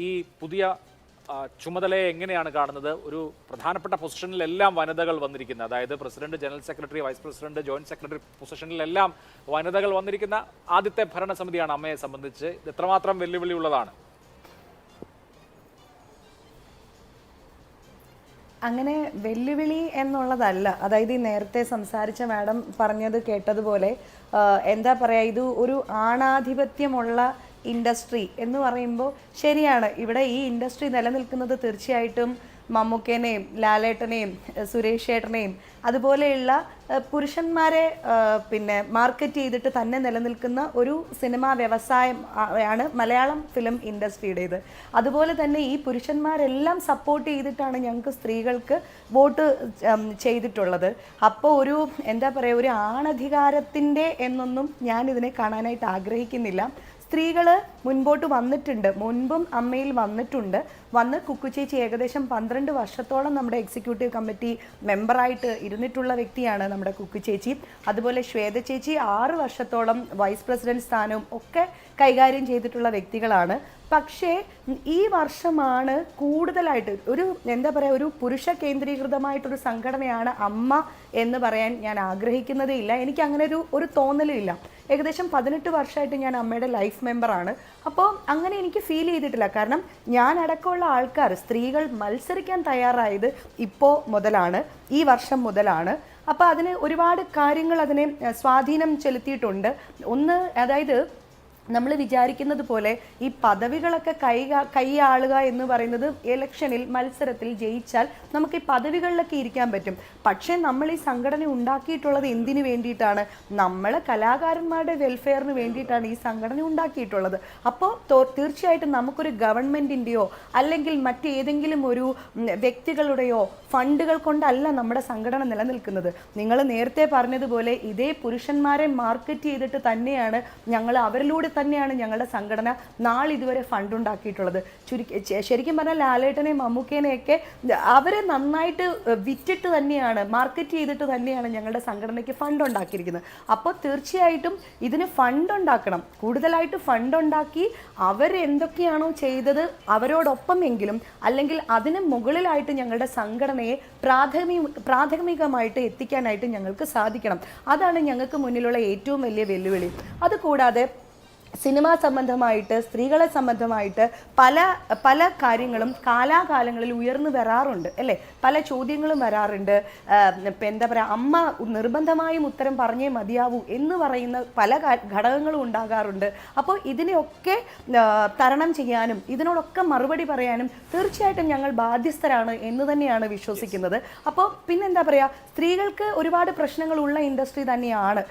ഈ പുതിയ ചുമതലയെ എങ്ങനെയാണ് കാണുന്നത്? ഒരു പ്രധാനപ്പെട്ട പൊസിഷനിലെല്ലാം വനിതകൾ വന്നിരിക്കുന്ന, അതായത് president, general secretary, vice president, joint secretary പൊസിഷനിലെല്ലാം വനിതകൾ വന്നിരിക്കുന്ന ആദ്യത്തെ ഭരണസമിതിയാണ് അമ്മയെ സംബന്ധിച്ച്. ഇത് എത്രമാത്രം വെല്ലുവിളിയുള്ളതാണ്? അങ്ങനെ വെല്ലുവിളി എന്നുള്ളതല്ല. അതായത് ഈ നേരത്തെ സംസാരിച്ച മാഡം പറഞ്ഞത് കേട്ടതുപോലെ എന്താ പറയുക, ഇത് ഒരു ആണാധിപത്യമുള്ള ഇൻഡസ്ട്രി എന്ന് പറയുമ്പോൾ ശരിയാണ്. ഇവിടെ ഈ ഇൻഡസ്ട്രി നിലനിൽക്കുന്നത് തീർച്ചയായിട്ടും മമ്മൂക്കേനെയും ലാലേട്ടനെയും സുരേഷ് ചേട്ടനെയും അതുപോലെയുള്ള പുരുഷന്മാരെ പിന്നെ മാർക്കറ്റ് ചെയ്തിട്ട് തന്നെ നിലനിൽക്കുന്ന ഒരു സിനിമാ വ്യവസായം ആണ് മലയാളം ഫിലിം ഇൻഡസ്ട്രിയുടേത്. അതുപോലെ തന്നെ ഈ പുരുഷന്മാരെല്ലാം സപ്പോർട്ട് ചെയ്തിട്ടാണ് ഞങ്ങൾക്ക് സ്ത്രീകൾക്ക് വോട്ട് ചെയ്തിട്ടുള്ളത്. അപ്പോൾ ഒരു എന്താ പറയുക, ഒരു ആണധികാരത്തിൻ്റെ എന്നൊന്നും ഞാനിതിനെ കാണാനായിട്ട് ആഗ്രഹിക്കുന്നില്ല. സ്ത്രീകൾ മുൻപോട്ട് വന്നിട്ടുണ്ട്, മുൻപും അമ്മയിൽ വന്ന് കുക്കു ചേച്ചി ഏകദേശം 12 വർഷത്തോളം നമ്മുടെ എക്സിക്യൂട്ടീവ് കമ്മിറ്റി മെമ്പറായിട്ട് ഇരുന്നിട്ടുള്ള വ്യക്തിയാണ് നമ്മുടെ കുക്കു ചേച്ചി. അതുപോലെ ശ്വേത ചേച്ചി 6 വർഷത്തോളം വൈസ് പ്രസിഡന്റ് സ്ഥാനവും ഒക്കെ കൈകാര്യം ചെയ്തിട്ടുള്ള വ്യക്തികളാണ്. പക്ഷേ ഈ വർഷമാണ് കൂടുതലായിട്ട് ഒരു എന്താ പറയുക, ഒരു പുരുഷ കേന്ദ്രീകൃതമായിട്ടൊരു സംഘടനയാണ് അമ്മ എന്ന് പറയാൻ ഞാൻ ആഗ്രഹിക്കുന്നതേ ഇല്ല. എനിക്ക് അങ്ങനെ ഒരു തോന്നലും ഇല്ല. ഏകദേശം 18 വർഷമായിട്ട് ഞാൻ അമ്മയുടെ ലൈഫ് മെമ്പറാണ്. അപ്പോൾ അങ്ങനെ എനിക്ക് ഫീൽ ചെയ്തിട്ടില്ല. കാരണം ഞാൻ അടക്കമുള്ള ആൾക്കാർ, സ്ത്രീകൾ മത്സരിക്കാൻ തയ്യാറായത് ഇപ്പോൾ മുതലാണ്, ഈ വർഷം മുതലാണ്. അപ്പോൾ അതിന് ഒരുപാട് കാര്യങ്ങൾ അതിനെ സ്വാധീനം ചെലുത്തിയിട്ടുണ്ട്. ഒന്ന്, അതായത് നമ്മൾ വിചാരിക്കുന്നത് പോലെ ഈ പദവികളൊക്കെ കൈയാളുക എന്ന് പറയുന്നത് ഇലക്ഷനിൽ മത്സരത്തിൽ ജയിച്ചാൽ നമുക്ക് ഈ പദവികളിലൊക്കെ ഇരിക്കാൻ പറ്റും. പക്ഷേ നമ്മൾ ഈ സംഘടന ഉണ്ടാക്കിയിട്ടുള്ളത് എന്തിനു വേണ്ടിയിട്ടാണ്? നമ്മൾ കലാകാരന്മാരുടെ വെൽഫെയറിന് വേണ്ടിയിട്ടാണ് ഈ സംഘടന ഉണ്ടാക്കിയിട്ടുള്ളത്. അപ്പോൾ തീർച്ചയായിട്ടും നമുക്കൊരു ഗവൺമെൻറ്റിൻ്റെയോ അല്ലെങ്കിൽ മറ്റേതെങ്കിലും ഒരു വ്യക്തികളുടെയോ ഫണ്ടുകൾ കൊണ്ടല്ല നമ്മുടെ സംഘടന നിലനിൽക്കുന്നത്. നിങ്ങൾ നേരത്തെ പറഞ്ഞതുപോലെ ഇതേ പുരുഷന്മാരെ മാർക്കറ്റ് ചെയ്തിട്ട് തന്നെയാണ് ഞങ്ങൾ, അവരിലൂടെ തന്നെയാണ് ഞങ്ങളുടെ സംഘടന നാളിതുവരെ ഫണ്ട് ഉണ്ടാക്കിയിട്ടുള്ളത്. ശരിക്കും പറഞ്ഞാൽ ലാലേട്ടനെയും മമ്മൂക്കേനെയൊക്കെ അവരെ നന്നായിട്ട് വിറ്റിട്ട് തന്നെയാണ്, മാർക്കറ്റ് ചെയ്തിട്ട് തന്നെയാണ് ഞങ്ങളുടെ സംഘടനയ്ക്ക് ഫണ്ട് ഉണ്ടാക്കിയിരിക്കുന്നത്. അപ്പോൾ തീർച്ചയായിട്ടും ഇതിന് ഫണ്ട് ഉണ്ടാക്കണം, കൂടുതലായിട്ട് ഫണ്ട് ഉണ്ടാക്കി അവരെന്തൊക്കെയാണോ ചെയ്തത് അവരോടൊപ്പമെങ്കിലും അല്ലെങ്കിൽ അതിന് മുകളിലായിട്ട് ഞങ്ങളുടെ സംഘടനയെ പ്രാഥമികമായിട്ട് എത്തിക്കാനായിട്ട് ഞങ്ങൾക്ക് സാധിക്കണം. അതാണ് ഞങ്ങൾക്ക് മുന്നിലുള്ള ഏറ്റവും വലിയ വെല്ലുവിളി. അതുകൂടാതെ സിനിമാ സംബന്ധമായിട്ട്, സ്ത്രീകളെ സംബന്ധമായിട്ട് പല കാര്യങ്ങളും കാലാകാലങ്ങളിൽ ഉയർന്നു വരാറുണ്ട് അല്ലേ, പല ചോദ്യങ്ങളും വരാറുണ്ട്. ഇപ്പം എന്താ പറയുക, അമ്മ നിർബന്ധമായും ഉത്തരം പറഞ്ഞേ മതിയാവൂ എന്ന് പറയുന്ന പല ഘടകങ്ങളും ഉണ്ടാകാറുണ്ട്. അപ്പോൾ ഇതിനെയൊക്കെ തരണം ചെയ്യാനും ഇതിനോടൊക്കെ മറുപടി പറയാനും തീർച്ചയായിട്ടും ഞങ്ങൾ ബാധ്യസ്ഥരാണ് എന്ന് തന്നെയാണ് വിശ്വസിക്കുന്നത്. അപ്പോൾ പിന്നെന്താ പറയുക, സ്ത്രീകൾക്ക് ഒരുപാട് പ്രശ്നങ്ങളുള്ള ഇൻഡസ്ട്രി തന്നെയാണ്.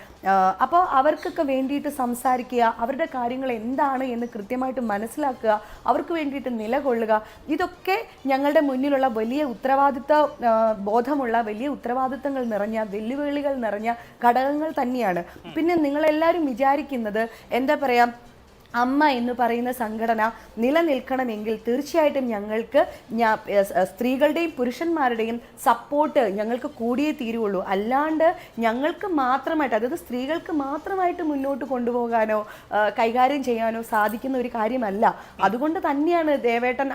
അപ്പോൾ അവർക്കൊക്കെ വേണ്ടിയിട്ട് സംസാരിക്കുക, അവരുടെ കാര്യങ്ങൾ എന്താണ് എന്ന് കൃത്യമായിട്ട് മനസ്സിലാക്കുക, അവർക്ക് വേണ്ടിയിട്ട് നിലകൊള്ളുക, ഇതൊക്കെ ഞങ്ങളുടെ മുന്നിലുള്ള വലിയ ബോധമുള്ള വലിയ ഉത്തരവാദിത്തങ്ങൾ നിറഞ്ഞ, വെല്ലുവിളികൾ നിറഞ്ഞ ഘടകങ്ങൾ തന്നെയാണ്. പിന്നെ നിങ്ങളെല്ലാവരും വിചാരിക്കുന്നത് എന്താ പറയുക, അമ്മ എന്ന് പറയുന്ന സംഘടന നിലനിൽക്കണമെങ്കിൽ തീർച്ചയായിട്ടും ഞങ്ങൾക്ക് സ്ത്രീകളുടെയും പുരുഷന്മാരുടെയും സപ്പോർട്ട് ഞങ്ങൾക്ക് കൂടിയേ തീരുള്ളൂ. അല്ലാണ്ട് ഞങ്ങൾക്ക് മാത്രമായിട്ട്, അതായത് സ്ത്രീകൾക്ക് മാത്രമായിട്ട് മുന്നോട്ട് കൊണ്ടുപോകാനോ കൈകാര്യം ചെയ്യാനോ സാധിക്കുന്ന ഒരു കാര്യമല്ല. അതുകൊണ്ട് തന്നെയാണ് ദേവേട്ടൻ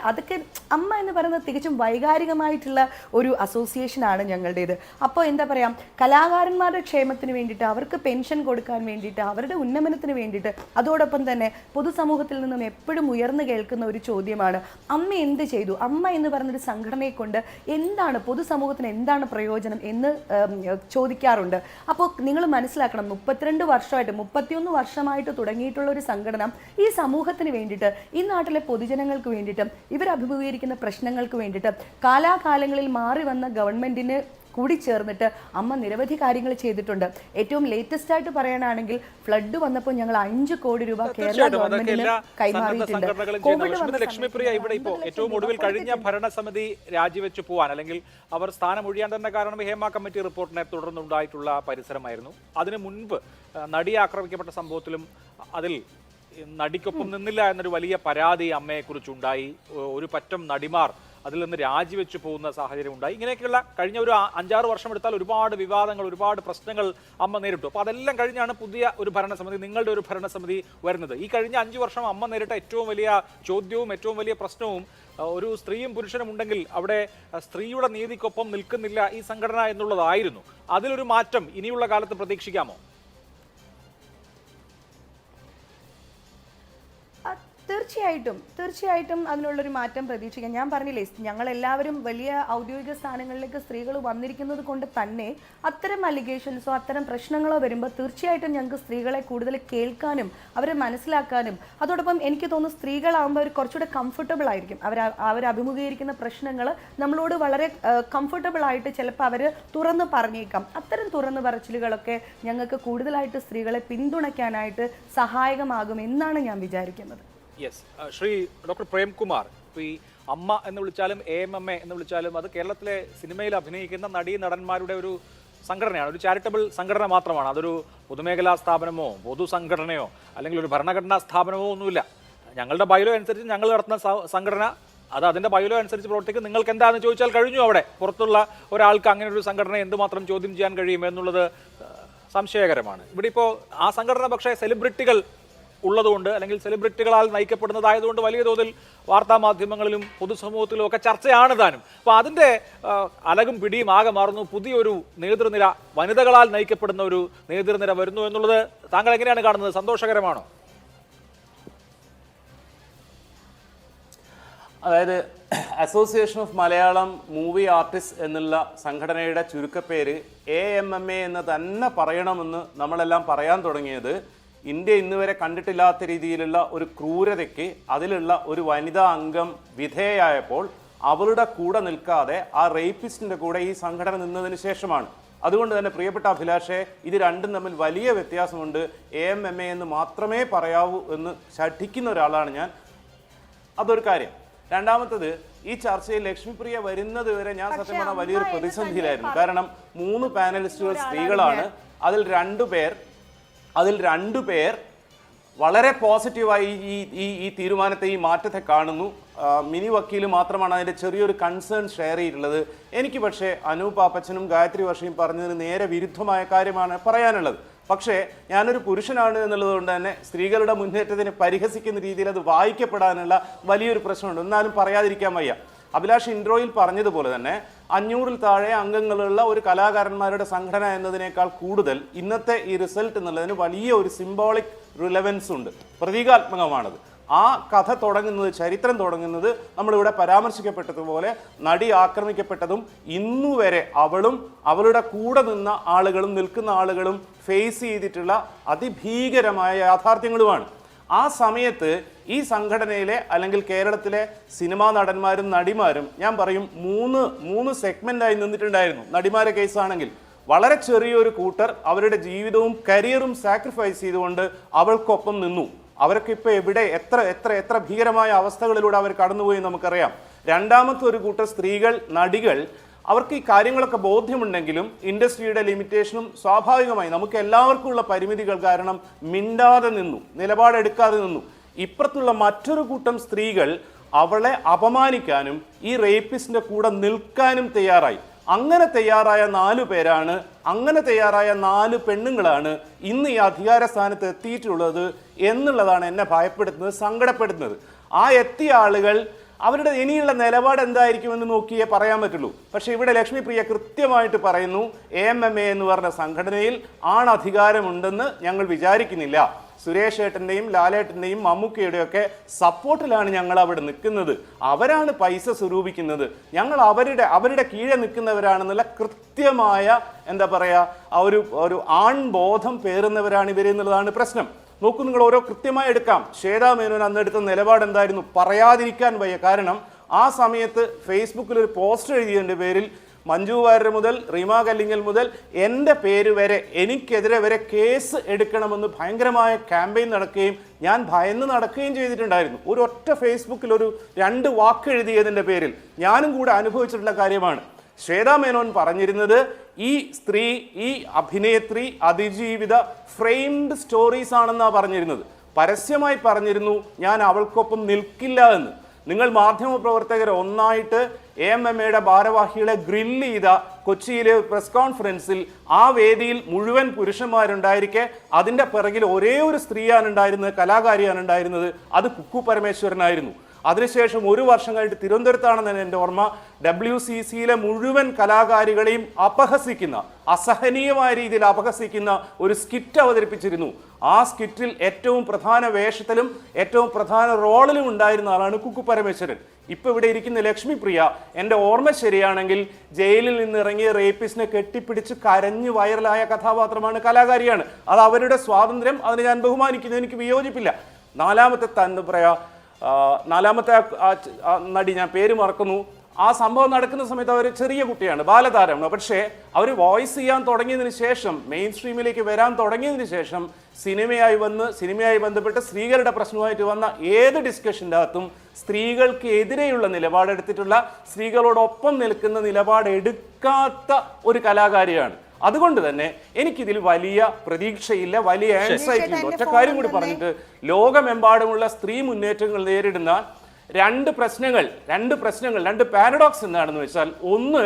അതൊക്കെ അമ്മ എന്ന് പറയുന്നത് തികച്ചും വൈകാരികമായിട്ടുള്ള ഒരു അസോസിയേഷനാണ് ഞങ്ങളുടേത്. അപ്പോൾ എന്താ പറയുക, കലാകാരന്മാരുടെ ക്ഷേമത്തിന് വേണ്ടിയിട്ട്, അവർക്ക് പെൻഷൻ കൊടുക്കാൻ വേണ്ടിയിട്ട്, അവരുടെ ഉന്നമനത്തിന് വേണ്ടിയിട്ട്, അതോടൊപ്പം അതോടൊപ്പം തന്നെ പൊതുസമൂഹത്തിൽ നിന്നും എപ്പോഴും ഉയർന്നു കേൾക്കുന്ന ഒരു ചോദ്യമാണ്, അമ്മ എന്ത് ചെയ്തു, അമ്മ എന്ന് പറഞ്ഞൊരു സംഘടനയെ കൊണ്ട് എന്താണ് പൊതുസമൂഹത്തിന് എന്താണ് പ്രയോജനം എന്ന് ചോദിക്കാറുണ്ട്. അപ്പോൾ നിങ്ങൾ മനസ്സിലാക്കണം, 32 വർഷമായിട്ട് 31 വർഷമായിട്ട് തുടങ്ങിയിട്ടുള്ള ഒരു സംഘടന ഈ സമൂഹത്തിന് വേണ്ടിയിട്ട്, ഈ നാട്ടിലെ പൊതുജനങ്ങൾക്ക് വേണ്ടിയിട്ട്, ഇവർ അഭിമുഖീകരിക്കുന്ന പ്രശ്നങ്ങൾക്ക് വേണ്ടിയിട്ട് കാലാകാലങ്ങളിൽ മാറി വന്ന ഗവൺമെന്റിന് കൂടി ചേർന്നിട്ട് അമ്മ നിരവധി കാര്യങ്ങൾ ചെയ്തിട്ടുണ്ട്. ഏറ്റവും ലേറ്റസ്റ്റ് ആയിട്ട് പറയാനാണെങ്കിൽ ഫ്ലഡ് വന്നപ്പോൾ ഞങ്ങൾ 5 കോടി രൂപ കേരള ഗവൺമെന്റിന് കൈമാറിയിട്ടുണ്ട്. ലക്ഷ്മിപ്രിയ, ഇവിടെ ഇപ്പോൾ ഏറ്റവും ഒടുവിൽ കഴിഞ്ഞ ഭരണസമിതി രാജിവെച്ചു പോവാൻ അല്ലെങ്കിൽ അവർ സ്ഥാനം ഒഴിയാൻ തന്നെ കാരണം ഹേമ കമ്മിറ്റി റിപ്പോർട്ടിനെ തുടർന്നുണ്ടായിട്ടുള്ള പരിസരമായിരുന്നു. അതിനു മുൻപ് നടി ആക്രമിക്കപ്പെട്ട സംഭവത്തിലും അതിൽ നടിക്കൊപ്പം നിന്നില്ല എന്നൊരു വലിയ പരാതി അമ്മയെക്കുറിച്ചുണ്ടായി. ഒരു പറ്റം നടിമാർ അതിൽ നിന്ന് രാജിവെച്ചു പോകുന്ന സാഹചര്യം ഉണ്ടായി. ഇങ്ങനെയൊക്കെയുള്ള കഴിഞ്ഞ ഒരു 5-6 വർഷം എടുത്താൽ ഒരുപാട് വിവാദങ്ങൾ, ഒരുപാട് പ്രശ്നങ്ങൾ അമ്മ നേരിട്ടു. അപ്പോൾ അതെല്ലാം കഴിഞ്ഞാണ് പുതിയ ഒരു ഭരണസമിതി, നിങ്ങളുടെ ഒരു ഭരണസമിതി വരുന്നത്. ഈ കഴിഞ്ഞ 5 വർഷം അമ്മ നേരിട്ട ഏറ്റവും വലിയ ചോദ്യവും ഏറ്റവും വലിയ പ്രശ്നവും, ഒരു സ്ത്രീയും പുരുഷനും ഉണ്ടെങ്കിൽ അവിടെ സ്ത്രീയുടെ നീതിക്കൊപ്പം നിൽക്കുന്നില്ല ഈ സംഘടന എന്നുള്ളതായിരുന്നു. അതിലൊരു മാറ്റം ഇനിയുള്ള കാലത്ത് പ്രതീക്ഷിക്കാമോ? തീർച്ചയായിട്ടും അതിനുള്ളൊരു മാറ്റം പ്രതീക്ഷിക്കാം. ഞാൻ പറഞ്ഞില്ലേ, ഞങ്ങളെല്ലാവരും വലിയ ഔദ്യോഗിക സ്ഥാനങ്ങളിലേക്ക് സ്ത്രീകൾ വന്നിരിക്കുന്നത് കൊണ്ട് തന്നെ അത്തരം അലിഗേഷൻസോ അത്തരം പ്രശ്നങ്ങളോ വരുമ്പോൾ തീർച്ചയായിട്ടും ഞങ്ങൾക്ക് സ്ത്രീകളെ കൂടുതൽ കേൾക്കാനും അവരെ മനസ്സിലാക്കാനും, അതോടൊപ്പം എനിക്ക് തോന്നുന്നു സ്ത്രീകളാകുമ്പോൾ അവർ കുറച്ചുകൂടെ കംഫർട്ടബിൾ ആയിരിക്കും. അവർ അഭിമുഖീകരിക്കുന്ന പ്രശ്നങ്ങൾ നമ്മളോട് വളരെ കംഫർട്ടബിൾ ആയിട്ട് ചിലപ്പോൾ അവർ തുറന്ന് പറഞ്ഞേക്കാം. അത്തരം തുറന്നു പറച്ചിലുകളൊക്കെ ഞങ്ങൾക്ക് കൂടുതലായിട്ട് സ്ത്രീകളെ പിന്തുണയ്ക്കാനായിട്ട് സഹായകമാകും എന്നാണ് ഞാൻ വിചാരിക്കുന്നത്. യെസ്, ശ്രീ ഡോക്ടർ പ്രേംകുമാർ, ഇപ്പോൾ ഈ അമ്മ എന്ന് വിളിച്ചാലും AMMA എന്ന് വിളിച്ചാലും അത് കേരളത്തിലെ സിനിമയിൽ അഭിനയിക്കുന്ന നടീ നടന്മാരുടെ ഒരു സംഘടനയാണ്, ഒരു ചാരിറ്റബിൾ സംഘടന മാത്രമാണ്. അതൊരു പൊതുമേഖലാ സ്ഥാപനമോ പൊതുസംഘടനയോ അല്ലെങ്കിൽ ഒരു ഭരണഘടനാ സ്ഥാപനമോ ഒന്നുമില്ല. ഞങ്ങളുടെ ബൈലോ അനുസരിച്ച് ഞങ്ങൾ നടത്തുന്ന സംഘടന അത് അതിൻ്റെ ബൈലോ അനുസരിച്ച് പ്രവർത്തിക്കും. നിങ്ങൾക്ക് എന്താണെന്ന് ചോദിച്ചാൽ കഴിഞ്ഞു. അവിടെ പുറത്തുള്ള ഒരാൾക്ക് അങ്ങനെ ഒരു സംഘടന എന്തുമാത്രം ചോദ്യം ചെയ്യാൻ കഴിയും എന്നുള്ളത് സംശയകരമാണ്. ഇവിടെ ഇപ്പോൾ ആ സംഘടന പക്ഷേ സെലിബ്രിറ്റികൾ ഉള്ളതുകൊണ്ട് അല്ലെങ്കിൽ സെലിബ്രിറ്റികളാൽ നയിക്കപ്പെടുന്നതായതുകൊണ്ട് വലിയ തോതിൽ വാർത്താ മാധ്യമങ്ങളിലും പൊതുസമൂഹത്തിലും ഒക്കെ ചർച്ചയാണ് താനും. അപ്പോൾ അതിൻ്റെ അലകും പിടിയും ആകെ മാറുന്നു. പുതിയൊരു നേതൃനിര, വനിതകളാൽ നയിക്കപ്പെടുന്ന ഒരു നേതൃനിര വരുന്നു എന്നുള്ളത് താങ്കൾ എങ്ങനെയാണ് കാണുന്നത്? സന്തോഷകരമാണോ? അതായത് association of Malayalam movie artist എന്നുള്ള സംഘടനയുടെ ചുരുക്കപ്പേര് AMMA എന്ന് തന്നെ പറയണമെന്ന് നമ്മളെല്ലാം പറയാൻ തുടങ്ങിയത് ഇന്ത്യ ഇന്നുവരെ കണ്ടിട്ടില്ലാത്ത രീതിയിലുള്ള ഒരു ക്രൂരതയ്ക്ക് അതിലുള്ള ഒരു വനിതാ അംഗം വിധേയായപ്പോൾ അവളുടെ കൂടെ നിൽക്കാതെ ആ റേപ്പിസ്റ്റിൻ്റെ കൂടെ ഈ സംഘടന നിന്നതിന് ശേഷമാണ്. അതുകൊണ്ട് തന്നെ പ്രിയപ്പെട്ട അഭിലാഷെ, ഇത് രണ്ടും തമ്മിൽ വലിയ വ്യത്യാസമുണ്ട്. AMMA എന്ന് മാത്രമേ പറയാവൂ എന്ന് ശഠിക്കുന്ന ഒരാളാണ് ഞാൻ. അതൊരു കാര്യം. രണ്ടാമത്തത്, ഈ ചർച്ചയിൽ ലക്ഷ്മിപ്രിയ വരുന്നത് വരെ ഞാൻ സത്യം പറഞ്ഞാൽ വലിയൊരു പ്രതിസന്ധിയിലായിരുന്നു. കാരണം 3 പാനലിസ്റ്റുകൾ സ്ത്രീകളാണ്. അതിൽ രണ്ടുപേർ വളരെ പോസിറ്റീവായി ഈ തീരുമാനത്തെ, ഈ മാറ്റത്തെ കാണുന്നു. മിനി വക്കീൽ മാത്രമാണ് അതിൻ്റെ ചെറിയൊരു കൺസേൺ ഷെയർ ചെയ്തിട്ടുള്ളത്. എനിക്ക് പക്ഷേ അനൂപ് പാപ്പച്ചനും ഗായത്രി വർഷയും പറഞ്ഞതിന് നേരെ വിരുദ്ധമായ കാര്യമാണ് പറയാനുള്ളത്. പക്ഷേ ഞാനൊരു പുരുഷനാണ് എന്നുള്ളത് കൊണ്ട് തന്നെ സ്ത്രീകളുടെ മുന്നേറ്റത്തിന് പരിഹസിക്കുന്ന രീതിയിൽ അത് വായിക്കപ്പെടാനുള്ള വലിയൊരു പ്രശ്നമുണ്ട്. എന്നാലും പറയാതിരിക്കാൻ വയ്യ. അഭിലാഷ് ഇൻട്രോയിൽ പറഞ്ഞതുപോലെ തന്നെ 500-ൽ താഴെ അംഗങ്ങളുള്ള ഒരു കലാകാരന്മാരുടെ സംഘടന എന്നതിനേക്കാൾ കൂടുതൽ ഇന്നത്തെ ഈ റിസൾട്ട് എന്നുള്ളതിന് വലിയ ഒരു സിംബോളിക് റിലവൻസ് ഉണ്ട്, പ്രതീകാത്മകമാണത്. ആ കഥ തുടങ്ങുന്നത്, ചരിത്രം തുടങ്ങുന്നത് നമ്മളിവിടെ പരാമർശിക്കപ്പെട്ടതുപോലെ നടി ആക്രമിക്കപ്പെട്ടതും ഇന്നുവരെ അവളും അവളുടെ കൂടെ നിന്ന ആളുകളും നിൽക്കുന്ന ആളുകളും ഫേസ് ചെയ്തിട്ടുള്ള അതിഭീകരമായ യാഥാർത്ഥ്യങ്ങളുമാണ്. ആ സമയത്ത് ഈ സംഘടനയിലെ അല്ലെങ്കിൽ കേരളത്തിലെ സിനിമാ നടന്മാരും നടിമാരും ഞാൻ പറയും മൂന്ന് സെഗ്മെന്റായി നിന്നിട്ടുണ്ടായിരുന്നു. നടിമാരെ കേസാണെങ്കിൽ വളരെ ചെറിയൊരു കൂട്ടർ അവരുടെ ജീവിതവും കരിയറും സാക്രിഫൈസ് ചെയ്തുകൊണ്ട് അവൾക്കൊപ്പം നിന്നു. അവരൊക്കെ ഇപ്പോൾ എവിടെ, എത്ര ഭീകരമായ അവസ്ഥകളിലൂടെ അവർ കടന്നുപോയി നമുക്കറിയാം. രണ്ടാമത്തെ ഒരു കൂട്ടർ സ്ത്രീകൾ, നടികൾ, അവർക്ക് ഈ കാര്യങ്ങളൊക്കെ ബോധ്യമുണ്ടെങ്കിലും ഇൻഡസ്ട്രിയുടെ ലിമിറ്റേഷനും സ്വാഭാവികമായി നമുക്ക് എല്ലാവർക്കും ഉള്ള പരിമിതികൾ കാരണം മിണ്ടാതെ നിന്നു, നിലപാടെടുക്കാതെ നിന്നു. ഇപ്പുറത്തുള്ള മറ്റൊരു കൂട്ടം സ്ത്രീകൾ അവളെ അപമാനിക്കാനും ഈ റേപ്പിസ്റ്റിന്റെ കൂടെ നിൽക്കാനും തയ്യാറായി. അങ്ങനെ തയ്യാറായ 4 പേരാണ്, അങ്ങനെ തയ്യാറായ 4 പെണ്ണുങ്ങളാണ് ഇന്ന് ഈ അധികാര സ്ഥാനത്ത് എത്തിയിട്ടുള്ളത് എന്നുള്ളതാണ് എന്നെ ഭയപ്പെടുത്തുന്നത്, സങ്കടപ്പെടുത്തുന്നത്. ആ എത്തിയ ആളുകൾ അവരുടെ ഇനിയുള്ള നിലപാട് എന്തായിരിക്കുമെന്ന് നോക്കിയേ പറയാൻ പറ്റുള്ളൂ. പക്ഷേ ഇവിടെ ലക്ഷ്മിപ്രിയ കൃത്യമായിട്ട് പറയുന്നു, AMMA എന്ന് പറഞ്ഞ സംഘടനയിൽ ആണധികാരമുണ്ടെന്ന് ഞങ്ങൾ വിചാരിക്കുന്നില്ല. സുരേഷ് ഏട്ടൻ്റെയും ലാലേട്ടൻ്റെയും മമ്മൂക്കയുടെയും ഒക്കെ സപ്പോർട്ടിലാണ് ഞങ്ങൾ അവിടെ നിൽക്കുന്നത്. അവരാണ് പൈസ സ്വരൂപിക്കുന്നത്, ഞങ്ങൾ അവരുടെ കീഴെ നിൽക്കുന്നവരാണെന്നുള്ള കൃത്യമായ എന്താ പറയുക ഒരു ആൺബോധം പേറുന്നവരാണ് ഇവരെന്നുള്ളതാണ് പ്രശ്നം. നോക്കൂ, നിങ്ങൾ ഓരോ കൃത്യമായി എടുക്കാം. ശ്വേതാ മേനോൻ അന്ന് എടുത്ത നിലപാട് എന്തായിരുന്നു? പറയാതിരിക്കാൻ വയ്യ. കാരണം ആ സമയത്ത് ഫേസ്ബുക്കിൽ ഒരു പോസ്റ്റ് എഴുതിയതിൻ്റെ പേരിൽ മഞ്ജു വാര്യർ മുതൽ റീമ കല്ലിങ്ങൽ മുതൽ എൻ്റെ പേര് വരെ എനിക്കെതിരെ വരെ കേസ് എടുക്കണമെന്ന് ഭയങ്കരമായ ക്യാമ്പയിൻ നടക്കുകയും ഞാൻ ഭയന്ന് നടക്കുകയും ചെയ്തിട്ടുണ്ടായിരുന്നു. ഒരു ഒറ്റ ഫേസ്ബുക്കിൽ ഒരു 2 വാക്ക് എഴുതിയതിൻ്റെ പേരിൽ ഞാനും കൂടെ അനുഭവിച്ചിട്ടുള്ള കാര്യമാണ്. ശ്വേതാ മേനോൻ പറഞ്ഞിരുന്നത് ഈ സ്ത്രീ, ഈ അഭിനേത്രി അതിജീവിത ഫ്രെയിംഡ് സ്റ്റോറീസ് ആണെന്നാണ് പറഞ്ഞിരുന്നത്. പരസ്യമായി പറഞ്ഞിരുന്നു ഞാൻ അവൾക്കൊപ്പം നിൽക്കില്ല എന്ന്. നിങ്ങൾ മാധ്യമപ്രവർത്തകർ ഒന്നായിട്ട് AMMയുടെ ഭാരവാഹികളെ ഗ്രില്ല് ചെയ്ത കൊച്ചിയിലെ പ്രസ് കോൺഫറൻസിൽ ആ വേദിയിൽ മുഴുവൻ പുരുഷന്മാരുണ്ടായിരിക്കെ അതിൻ്റെ പിറകിൽ ഒരേ ഒരു സ്ത്രീയാണ് ഉണ്ടായിരുന്നത്, കലാകാരിയാണ് ഉണ്ടായിരുന്നത്. അത് കുക്കു പരമേശ്വരനായിരുന്നു. അതിനുശേഷം 1 വർഷം കഴിഞ്ഞിട്ട് തിരുവനന്തപുരത്താണെന്ന് എൻ്റെ ഓർമ്മ, WCCയിലെ മുഴുവൻ കലാകാരികളെയും അപഹസിക്കുന്ന, അസഹനീയമായ രീതിയിൽ അപഹസിക്കുന്ന ഒരു സ്കിറ്റ് അവതരിപ്പിച്ചിരുന്നു. ആ സ്കിറ്റിൽ ഏറ്റവും പ്രധാന വേഷത്തിലും ഏറ്റവും പ്രധാന റോളിലും ഉണ്ടായിരുന്ന ആളാണ് കുക്കു പരമേശ്വരൻ. ഇപ്പോൾ ഇവിടെ ഇരിക്കുന്ന ലക്ഷ്മിപ്രിയ, എൻ്റെ ഓർമ്മ ശരിയാണെങ്കിൽ ജയിലിൽ നിന്ന് ഇറങ്ങിയ റേപ്പിസ്റ്റിനെ കെട്ടിപ്പിടിച്ച് കരഞ്ഞ് വൈറലായ കഥാപാത്രമാണ്, കലാകാരിയാണ്. അത് അവരുടെ സ്വാതന്ത്ര്യം, അതിനെ ഞാൻ ബഹുമാനിക്കുന്നു, എനിക്ക് വിയോജിപ്പില്ല. നാലാമത്തെ നടി, ഞാൻ പേര് മറക്കുന്നു, ആ സംഭവം നടക്കുന്ന സമയത്ത് അവർ ചെറിയ കുട്ടിയാണ്, ബാലതാരമാണ്. പക്ഷേ അവർ വോയിസ് ചെയ്യാൻ തുടങ്ങിയതിന് ശേഷം, മെയിൻ സ്ട്രീമിലേക്ക് വരാൻ തുടങ്ങിയതിന് ശേഷം സിനിമയായി ബന്ധപ്പെട്ട് സ്ത്രീകളുടെ പ്രശ്നവുമായിട്ട് വന്ന ഏത് ഡിസ്കഷൻ്റെ അകത്തും സ്ത്രീകൾക്ക് എതിരെയുള്ള നിലപാടെടുത്തിട്ടുള്ള, സ്ത്രീകളോടൊപ്പം നിൽക്കുന്ന നിലപാടെടുക്കാത്ത ഒരു കലാകാരിയാണ്. അതുകൊണ്ട് തന്നെ എനിക്കിതിൽ വലിയ പ്രതീക്ഷയില്ല, വലിയ ആൻസൈറ്റി ഇല്ല. ഒറ്റ കാര്യം കൂടി പറഞ്ഞിട്ട്, ലോകമെമ്പാടുമുള്ള സ്ത്രീ മുന്നേറ്റങ്ങൾ നേരിടുന്ന രണ്ട് പാരഡോക്സ് എന്താണെന്ന് വെച്ചാൽ, ഒന്ന്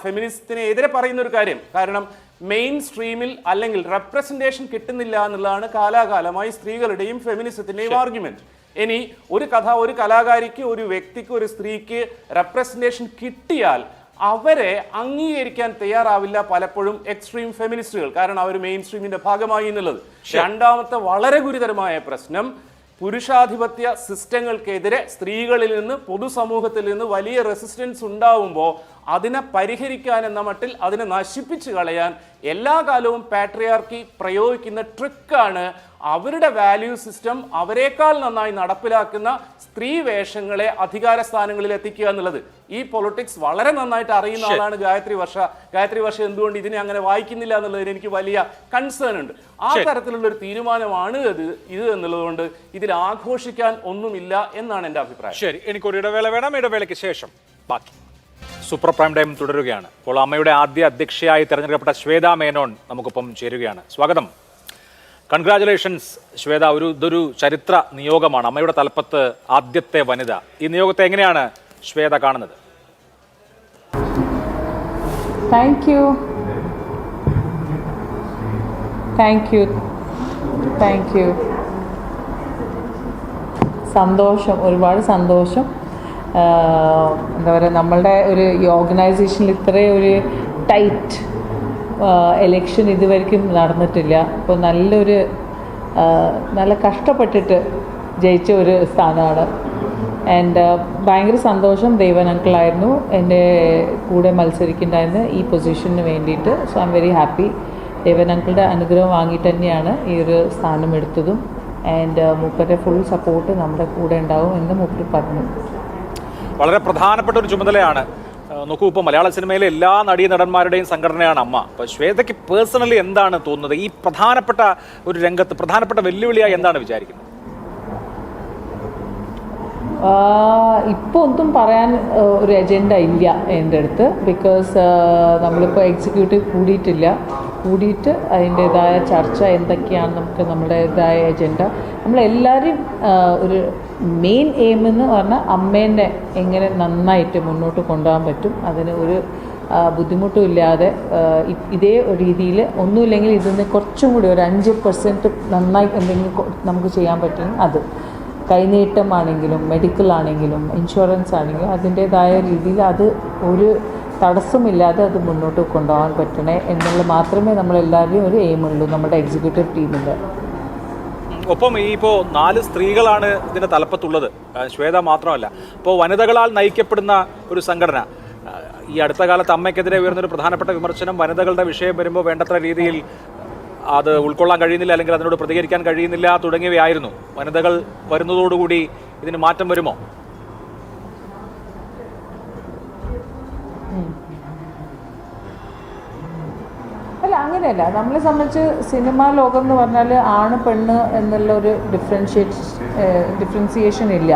ഫെമിനിസ്റ്റിനെ എതിരെ പറയുന്ന ഒരു കാര്യം. കാരണം മെയിൻ സ്ട്രീമിൽ അല്ലെങ്കിൽ റെപ്രസെന്റേഷൻ കിട്ടുന്നില്ല എന്നുള്ളതാണ് കാലാകാലമായി സ്ത്രീകളുടെയും ഫെമിനിസത്തിന്റെയും ആർഗ്യുമെന്റ്. ഇനി ഒരു കലാകാരിക്ക്, ഒരു വ്യക്തിക്ക്, ഒരു സ്ത്രീക്ക് റെപ്രസെന്റേഷൻ കിട്ടിയാൽ അവരെ അംഗീകരിക്കാൻ തയ്യാറാവില്ല പലപ്പോഴും എക്സ്ട്രീം ഫെമിനിസ്റ്റുകൾ, കാരണം അവർ മെയിൻ സ്ട്രീമിന്റെ ഭാഗമായി എന്നുള്ളത്. രണ്ടാമത്തെ വളരെ ഗുരുതരമായ പ്രശ്നം, പുരുഷാധിപത്യ സിസ്റ്റങ്ങൾക്കെതിരെ സ്ത്രീകളിൽ നിന്ന്, പൊതുസമൂഹത്തിൽ നിന്ന് വലിയ റെസിസ്റ്റൻസ് ഉണ്ടാവുമ്പോൾ അതിനെ പരിഹരിക്കാൻ എന്ന മട്ടിൽ അതിനെ നശിപ്പിച്ചു കളയാൻ എല്ലാ കാലവും പാട്രിയാർക്കി പ്രയോഗിക്കുന്ന ട്രിക്കാണ് അവരുടെ വാല്യൂ സിസ്റ്റം അവരെക്കാൾ നന്നായി നടപ്പിലാക്കുന്ന സ്ത്രീ വേഷങ്ങളെ അധികാര സ്ഥാനങ്ങളിൽ എത്തിക്കുക എന്നുള്ളത്. ഈ പൊളിറ്റിക്സ് വളരെ നന്നായിട്ട് അറിയുന്ന ആളാണ് ഗായത്രി വർഷ. എന്തുകൊണ്ട് ഇതിനെ അങ്ങനെ വായിക്കുന്നില്ല എന്നുള്ളതിന് എനിക്ക് വലിയ കൺസേൺ ഉണ്ട്. ആ തരത്തിലുള്ള ഒരു തീരുമാനമാണ് ഇത് എന്നുള്ളതുകൊണ്ട് ഇതിൽ ആഘോഷിക്കാൻ ഒന്നുമില്ല എന്നാണ് എൻ്റെ അഭിപ്രായം. ശരി, എനിക്കൊരു ഇടവേള വേണം. ഇടവേളയ്ക്ക് ശേഷം ബാക്കി സൂപ്പർ പ്രൈം ടൈം തുടരുകയാണ്. അപ്പോൾ അമ്മയുടെ ആദ്യ അധ്യക്ഷയായി തെരഞ്ഞെടുക്കപ്പെട്ട ശ്വേതാ മേനോൻ നമുക്കൊപ്പം ചേരുകയാണ്. സ്വാഗതം. കൺഗ്രാറ്റുലേഷൻസ് ശ്വേത. ഇതൊരു ചരിത്ര നിയോഗമാണ്, അമ്മയുടെ തലപ്പത്ത് ആദ്യത്തെ വനിത. ഈ നിയോഗത്തെ എങ്ങനെയാണ് ശ്വേത കാണുന്നത്? Thank you. സന്തോഷം, ഒരുപാട് സന്തോഷം. എന്താ പറയുക, നമ്മളുടെ ഈ ഓർഗനൈസേഷനിൽ ഇത്രയും ഒരു ടൈറ്റ് എലക്ഷൻ ഇതുവരെയ്ക്കും നടന്നിട്ടില്ല. അപ്പോൾ നല്ല കഷ്ടപ്പെട്ടിട്ട് ജയിച്ച ഒരു സ്ഥാനമാണ്. ആൻഡ് ഭയങ്കര സന്തോഷം. ദേവൻ അങ്കിളായിരുന്നു എൻ്റെ കൂടെ മത്സരിക്കുന്നുണ്ടായിരുന്നു ഈ പൊസിഷന് വേണ്ടിയിട്ട്. So I'm very happy. Devan അങ്കിളുടെ അനുഗ്രഹം വാങ്ങിയിട്ട് തന്നെയാണ് ഈ ഒരു സ്ഥാനം എടുത്തതും. ആൻഡ് മൂപ്പരുടെ ഫുൾ സപ്പോർട്ട് നമ്മുടെ കൂടെ ഉണ്ടാവും എന്ന് മൂപ്പർ പറഞ്ഞു. വളരെ പ്രധാനപ്പെട്ട ഒരു ചുമതലയാണ്. നോക്കൂ, ഇപ്പോൾ മലയാള സിനിമയിലെ എല്ലാ നടീനടന്മാരുടെയും സംഘടനയാണ് അമ്മ. അപ്പോൾ ശ്വേതയ്ക്ക് പേഴ്സണലി എന്താണ് തോന്നുന്നത്? ഈ പ്രധാനപ്പെട്ട ഒരു രംഗത്ത് പ്രധാനപ്പെട്ട വെല്ലുവിളിയായി എന്താണ് വിചാരിക്കുന്നത്? ഇപ്പോൾ ഒന്നും പറയാൻ ഒരു അജണ്ട ഇല്ല എൻ്റെ അടുത്ത്. ബിക്കോസ് നമ്മളിപ്പോൾ എക്സിക്യൂട്ടീവ് കൂടിയിട്ട് അതിൻ്റേതായ ചർച്ച എന്തൊക്കെയാണ്, നമുക്ക് നമ്മുടേതായ അജണ്ട, നമ്മളെല്ലാവരും ഒരു മെയിൻ എയിം എന്ന് പറഞ്ഞാൽ അമ്മേനെ എങ്ങനെ നന്നായിട്ട് മുന്നോട്ട് കൊണ്ടുപോകാൻ പറ്റും, അതിന് ഒരു ബുദ്ധിമുട്ടും ഇല്ലാതെ ഇതേ രീതിയിൽ ഒന്നുമില്ലെങ്കിൽ ഇതിന് കുറച്ചും കൂടി ഒരു 5% നന്നായി എന്തെങ്കിലും നമുക്ക് ചെയ്യാൻ പറ്റുമെങ്കിൽ അത് കൈനീട്ടമാണെങ്കിലും മെഡിക്കൽ ആണെങ്കിലും ഇൻഷുറൻസ് ആണെങ്കിലും അതിൻ്റേതായ രീതിയിൽ അത് ഒരു തടസ്സമില്ലാതെ അത് മുന്നോട്ട് കൊണ്ടുപോകാൻ പറ്റണേ എന്നുള്ളത് മാത്രമേ നമ്മളെല്ലാവരും ഒരു എയിമുള്ളൂ നമ്മുടെ എക്സിക്യൂട്ടീവ് ടീമിൻ്റെ. ഒപ്പം ഈ ഇപ്പോൾ 4 സ്ത്രീകളാണ് ഇതിൻ്റെ തലപ്പത്തുള്ളത്, ശ്വേത മാത്രമല്ല. അപ്പോൾ വനിതകളാൽ നയിക്കപ്പെടുന്ന ഒരു സംഘടന. ഈ അടുത്ത കാലത്ത് അമ്മയ്ക്കെതിരെ ഉയർന്നൊരു പ്രധാനപ്പെട്ട വിമർശനം വനിതകളുടെ വിഷയം വരുമ്പോൾ വേണ്ടത്ര രീതിയിൽ അത് ഉൾക്കൊള്ളാൻ കഴിയുന്നില്ല, അല്ലെങ്കിൽ അതിനോട് പ്രതികരിക്കാൻ കഴിയുന്നില്ല തുടങ്ങിയവയായിരുന്നു. വനിതകൾ വരുന്നതോടുകൂടി ഇതിന് മാറ്റം വരുമോ? അല്ല, അങ്ങനെയല്ല. നമ്മളെ സംബന്ധിച്ച് സിനിമാ ലോകം എന്ന് പറഞ്ഞാൽ ആണ് പെണ്ണ് എന്നുള്ള ഒരു ഡിഫറൻസിയേഷൻ ഇല്ല.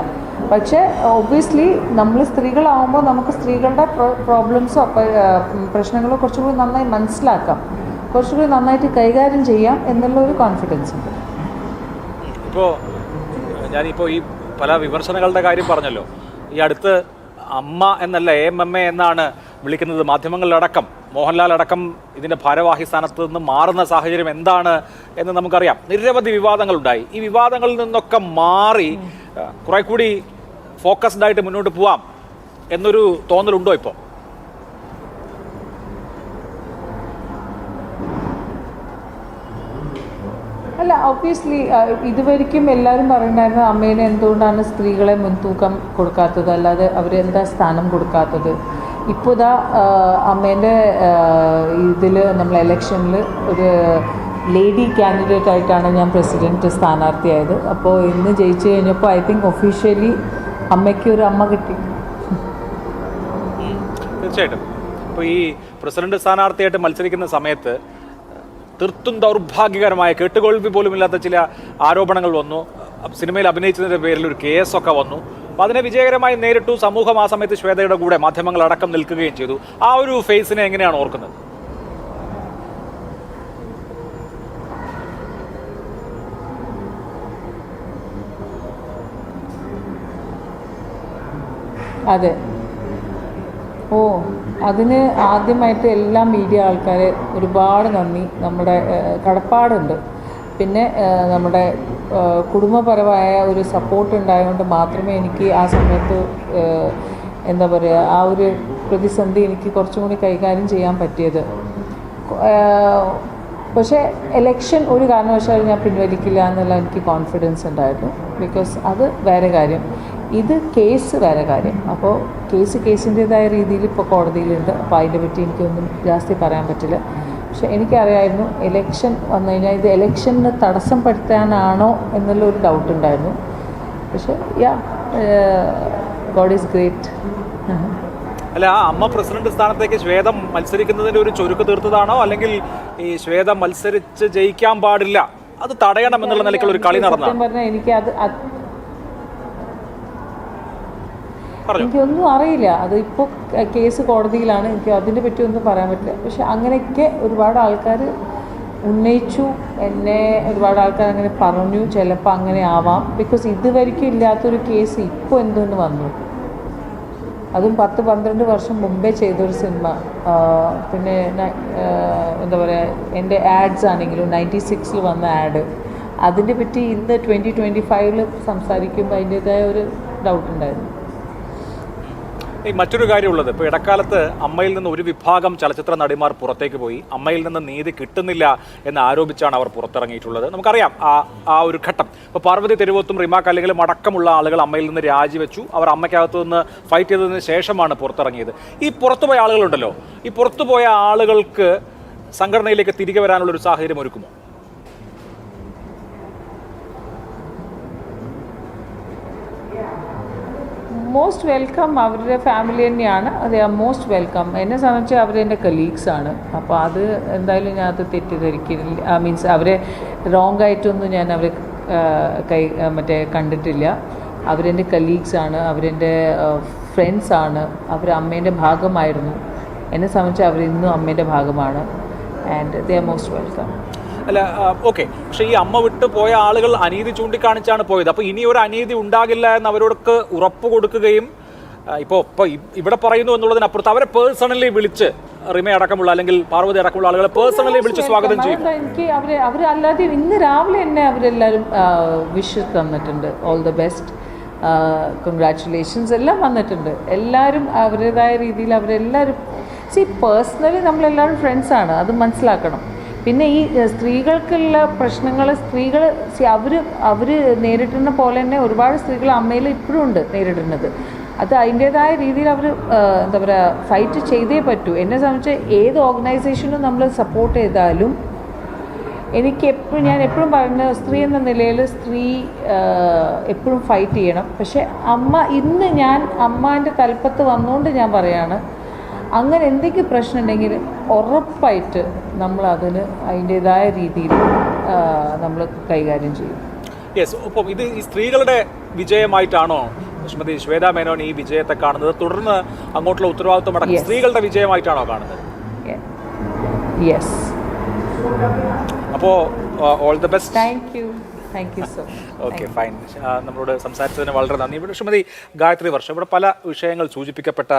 പക്ഷേ ഒബ്വിയസ്ലി നമ്മൾ സ്ത്രീകളാവുമ്പോൾ നമുക്ക് സ്ത്രീകളുടെ പ്രോബ്ലംസോ പ്രശ്നങ്ങളോ കുറച്ചുകൂടി നന്നായി മനസ്സിലാക്കാം, കുറച്ചുകൂടി നന്നായിട്ട് കൈകാര്യം ചെയ്യാം എന്നുള്ള ഒരു കോൺഫിഡൻസ് ഉണ്ട്. ഇപ്പോൾ ഞാനിപ്പോൾ ഈ പല വിമർശനങ്ങളുടെ കാര്യം പറഞ്ഞല്ലോ. ഈ അടുത്ത് അമ്മ എന്നല്ല AMMA എന്നാണ് വിളിക്കുന്നത്. മാധ്യമങ്ങളിലടക്കം മോഹൻലാൽ അടക്കം ഇതിൻ്റെ ഭാരവാഹി സ്ഥാനത്ത് നിന്ന് മാറുന്ന സാഹചര്യം എന്താണ് എന്ന് നമുക്കറിയാം. നിരവധി വിവാദങ്ങളുണ്ടായി. ഈ വിവാദങ്ങളിൽ നിന്നൊക്കെ മാറി കുറെ കൂടി ഫോക്കസ്ഡ് ആയിട്ട് മുന്നോട്ട് പോവാം എന്നൊരു തോന്നലുണ്ടോ ഇപ്പോൾ? അല്ല, ഒബ്വിയസ്ലി ഇതുവരെയ്ക്കും എല്ലാവരും പറയുന്നുണ്ടായിരുന്നു അമ്മേനെ എന്തുകൊണ്ടാണ് സ്ത്രീകളെ മുൻതൂക്കം കൊടുക്കാത്തത്, അല്ലാതെ അവരെന്താ സ്ഥാനം കൊടുക്കാത്തത്. ഇപ്പോൾ ഇതാ അമ്മേൻ്റെ ഇതിൽ നമ്മൾ ഇലക്ഷനിൽ ഒരു ലേഡി കാൻഡിഡേറ്റ് ആയിട്ടാണ് ഞാൻ പ്രസിഡൻറ്റ് സ്ഥാനാർത്ഥിയായത്. അപ്പോൾ ഇന്ന് ജയിച്ചു കഴിഞ്ഞപ്പോൾ ഐ തിങ്ക് ഒഫീഷ്യലി അമ്മയ്ക്ക് ഒരു അമ്മ കിട്ടി. തീർച്ചയായിട്ടും. ഇപ്പോൾ ഈ പ്രസിഡന്റ് സ്ഥാനാർത്ഥിയായിട്ട് മത്സരിക്കുന്ന സമയത്ത് തീർത്തും ദൗർഭാഗ്യകരമായ കേട്ടുകേൾവി പോലുമില്ലാത്ത ചില ആരോപണങ്ങൾ വന്നു. സിനിമയിൽ അഭിനയിച്ചതിൻ്റെ പേരിൽ ഒരു കേസൊക്കെ വന്നു. അപ്പോൾ അതിനെ വിജയകരമായി നേരിട്ടു. സമൂഹം ആ സമയത്ത് ശ്വേതയുടെ കൂടെ മാധ്യമങ്ങളടക്കം നിൽക്കുകയും ചെയ്തു. ആ ഒരു ഫേസിനെ എങ്ങനെയാണ് ഓർക്കുന്നത്? അതെ. അതിന് ആദ്യമായിട്ട് എല്ലാ മീഡിയ ആൾക്കാരെ ഒരുപാട് നന്ദി. നമ്മുടെ കടപ്പാടുണ്ട്. പിന്നെ നമ്മുടെ കുടുംബപരമായ ഒരു സപ്പോർട്ട് ഉണ്ടായതുകൊണ്ട് മാത്രമേ എനിക്ക് ആ സമയത്ത് എന്താ പറയുക, ആ ഒരു പ്രതിസന്ധി എനിക്ക് കുറച്ചും കൂടി കൈകാര്യം ചെയ്യാൻ പറ്റിയത്. പക്ഷേ എലക്ഷൻ ഒരു കാരണവശാലും ഞാൻ പിൻവലിക്കില്ല എന്നുള്ള എനിക്ക് കോൺഫിഡൻസ് ഉണ്ടായിരുന്നു. ബിക്കോസ് അത് വേറെ കാര്യം, ഇത് കേസ് വേറെ കാര്യം. അപ്പോൾ കേസിൻ്റേതായ രീതിയിൽ ഇപ്പോൾ കോടതിയിലുണ്ട്. അപ്പോൾ അതിനെ പറ്റി എനിക്കൊന്നും ജാസ്തി പറയാൻ പറ്റില്ല. പക്ഷെ എനിക്കറിയായിരുന്നു എലക്ഷൻ വന്നു കഴിഞ്ഞാൽ ഇത് എലക്ഷന് തടസ്സപ്പെടുത്താനാണോ എന്നുള്ളൊരു ഡൗട്ട് ഉണ്ടായിരുന്നു. പക്ഷേ ഗോഡ് ഈസ് ഗ്രേറ്റ്. അല്ല, ആ അമ്മ പ്രസിഡന്റ് സ്ഥാനത്തേക്ക് ശ്വേത മത്സരിക്കുന്നതിൻ്റെ ഒരു ചുരുക്ക് തീർത്തതാണോ, അല്ലെങ്കിൽ ഈ ശ്വേത മത്സരിച്ച് ജയിക്കാൻ പാടില്ല അത് തടയണം എന്നുള്ള നിലയ്ക്കുള്ള ഒരു കളി നടന്നതാണ്? പറഞ്ഞാൽ എനിക്കൊന്നും അറിയില്ല. അത് ഇപ്പോൾ കേസ് കോടതിയിലാണ്. എനിക്ക് അതിനെ പറ്റി ഒന്നും പറയാൻ പറ്റില്ല. പക്ഷെ അങ്ങനെയൊക്കെ ഒരുപാട് ആൾക്കാർ ഉന്നയിച്ചു, എന്നെ ഒരുപാട് ആൾക്കാർ അങ്ങനെ പറഞ്ഞു. ചിലപ്പോൾ അങ്ങനെ ആവാം. ബിക്കോസ് ഇതുവരെയ്ക്കും ഇല്ലാത്തൊരു കേസ് ഇപ്പോൾ എന്തുകൊണ്ട് വന്നു, അതും 10-12 വർഷം മുമ്പേ ചെയ്തൊരു സിനിമ. പിന്നെ എന്താ പറയുക, എൻ്റെ ആഡ്സ് ആണെങ്കിലും 96 വന്ന ആഡ്, അതിനെ പറ്റി ഇന്ന് 2025 സംസാരിക്കുമ്പോൾ അതിൻ്റേതായ ഒരു ഡൗട്ട് ഉണ്ടായിരുന്നു. ഈ മറ്റൊരു കാര്യമുള്ളത്, ഇപ്പോൾ ഇടക്കാലത്ത് അമ്മയിൽ നിന്ന് ഒരു വിഭാഗം ചലച്ചിത്ര നടിമാർ പുറത്തേക്ക് പോയി. അമ്മയിൽ നിന്ന് നീതി കിട്ടുന്നില്ല എന്ന് ആരോപിച്ചാണ് അവർ പുറത്തിറങ്ങിയിട്ടുള്ളത്. നമുക്കറിയാം ആ ഒരു ഘട്ടം. ഇപ്പോൾ പാർവതി തെരുവോത്തും റിമ കല്ലിങ്കലും അടക്കമുള്ള ആളുകൾ അമ്മയിൽ നിന്ന് രാജിവെച്ചു. അവർ അമ്മയ്ക്കകത്തു നിന്ന് ഫൈറ്റ് ചെയ്തതിന് ശേഷമാണ് പുറത്തിറങ്ങിയത്. ഈ പുറത്തുപോയ ആളുകളുണ്ടല്ലോ, ഈ പുറത്തുപോയ ആളുകൾക്ക് സംഘടനയിലേക്ക് തിരികെ വരാനുള്ളൊരു സാഹചര്യം ഒരുക്കുമോ? Most welcome. അവരുടെ ഫാമിലി തന്നെയാണ്. അത് മോസ്റ്റ് വെൽക്കം. എന്നെ സംബന്ധിച്ച് അവരെൻ്റെ കലീഗ്സാണ്. അപ്പോൾ അത് എന്തായാലും ഞാൻ അത് തെറ്റിദ്ധരിക്കില്ല. മീൻസ് അവരെ റോങ് ആയിട്ടൊന്നും ഞാൻ അവരെ കണ്ടിട്ടില്ല. അവരെൻ്റെ കലീഗ്സാണ്, അവരെൻ്റെ ഫ്രണ്ട്സാണ്, അവർ അമ്മേൻ്റെ ഭാഗമായിരുന്നു. എന്നെ സംബന്ധിച്ച് അവരിന്നും അമ്മേൻ്റെ ഭാഗമാണ്. And they are most welcome. അല്ല, ഓക്കെ. പക്ഷേ ഈ അമ്മ വിട്ടു പോയ ആളുകൾ അനീതി ചൂണ്ടിക്കാണിച്ചാണ് പോയത്. അപ്പോൾ ഇനി ഒരു അനീതി ഉണ്ടാകില്ല എന്ന് അവരോടൊക്കെ ഉറപ്പ് കൊടുക്കുകയും ഇപ്പോൾ ഇവിടെ പറയുന്നു എന്നുള്ളതിനപ്പുറത്ത് അവരെ പേഴ്സണലി വിളിച്ച്, റിമ അടക്കമുള്ള അല്ലെങ്കിൽ പാർവതി അടക്കമുള്ള ആളുകളെ പേഴ്സണലി വിളിച്ച് സ്വാഗതം ചെയ്യും. എനിക്ക് അവരല്ലാതെ ഇന്ന് രാവിലെ എന്നെ അവരെല്ലാവരും വിഷ് തന്നിട്ടുണ്ട്. ഓൾ ദ ബെസ്റ്റ്, കൺഗ്രാറ്റുലേഷൻസ് എല്ലാം വന്നിട്ടുണ്ട്. എല്ലാവരും അവരുടേതായ രീതിയിൽ അവരെല്ലാവരും പേഴ്സണലി നമ്മളെല്ലാവരും ഫ്രണ്ട്സാണ്, അത് മനസ്സിലാക്കണം. പിന്നെ ഈ സ്ത്രീകൾക്കുള്ള പ്രശ്നങ്ങൾ സ്ത്രീകൾ അവർ നേരിടുന്ന പോലെ തന്നെ ഒരുപാട് സ്ത്രീകൾ അമ്മയിൽ ഇപ്പോഴും ഉണ്ട് നേരിടുന്നത്. അത് അതിൻ്റേതായ രീതിയിൽ അവർ എന്താ പറയുക ഫൈറ്റ് ചെയ്തേ പറ്റൂ. എന്നെ സംബന്ധിച്ച് ഏത് ഓർഗനൈസേഷനും നമ്മൾ സപ്പോർട്ട് ചെയ്താലും ഞാൻ എപ്പോഴും പറയുന്നത് സ്ത്രീ എന്ന നിലയിൽ സ്ത്രീ എപ്പോഴും ഫൈറ്റ് ചെയ്യണം. പക്ഷേ ഇന്ന് ഞാൻ അമ്മാൻ്റെ തലപ്പത്ത് വന്നുകൊണ്ട് ഞാൻ പറയാണ്, അങ്ങനെ എന്തെങ്കിലും പ്രശ്നം ഉണ്ടെങ്കിൽ ഉറപ്പായിട്ട് നമ്മൾ അതിൻ്റേതായ രീതിയിൽ നമ്മൾ കൈകാര്യം ചെയ്യും. യെസ്. ഒപ്പം ഇത് ഈ സ്ത്രീകളുടെ വിജയമായിട്ടാണോ ശ്രീമതി ശ്വേതാ മേനോൻ ഈ വിജയത്തെ കാണുന്നത്? തുടർന്ന് അങ്ങോട്ടുള്ള ഉത്തരവാദിത്വം അടക്കം സ്ത്രീകളുടെ വിജയമായിട്ടാണോ കാണുന്നത്? യെസ്. അപ്പോൾ all the best. Thank you so much. Okay, fine. നമ്മളോട് സംസാരിച്ചതിന് വളരെ നന്ദി. ഇവിടെ ശ്രീമതി ഗായത്രി വർഷം ഇവിടെ പല വിഷയങ്ങൾ സൂചിപ്പിക്കപ്പെട്ട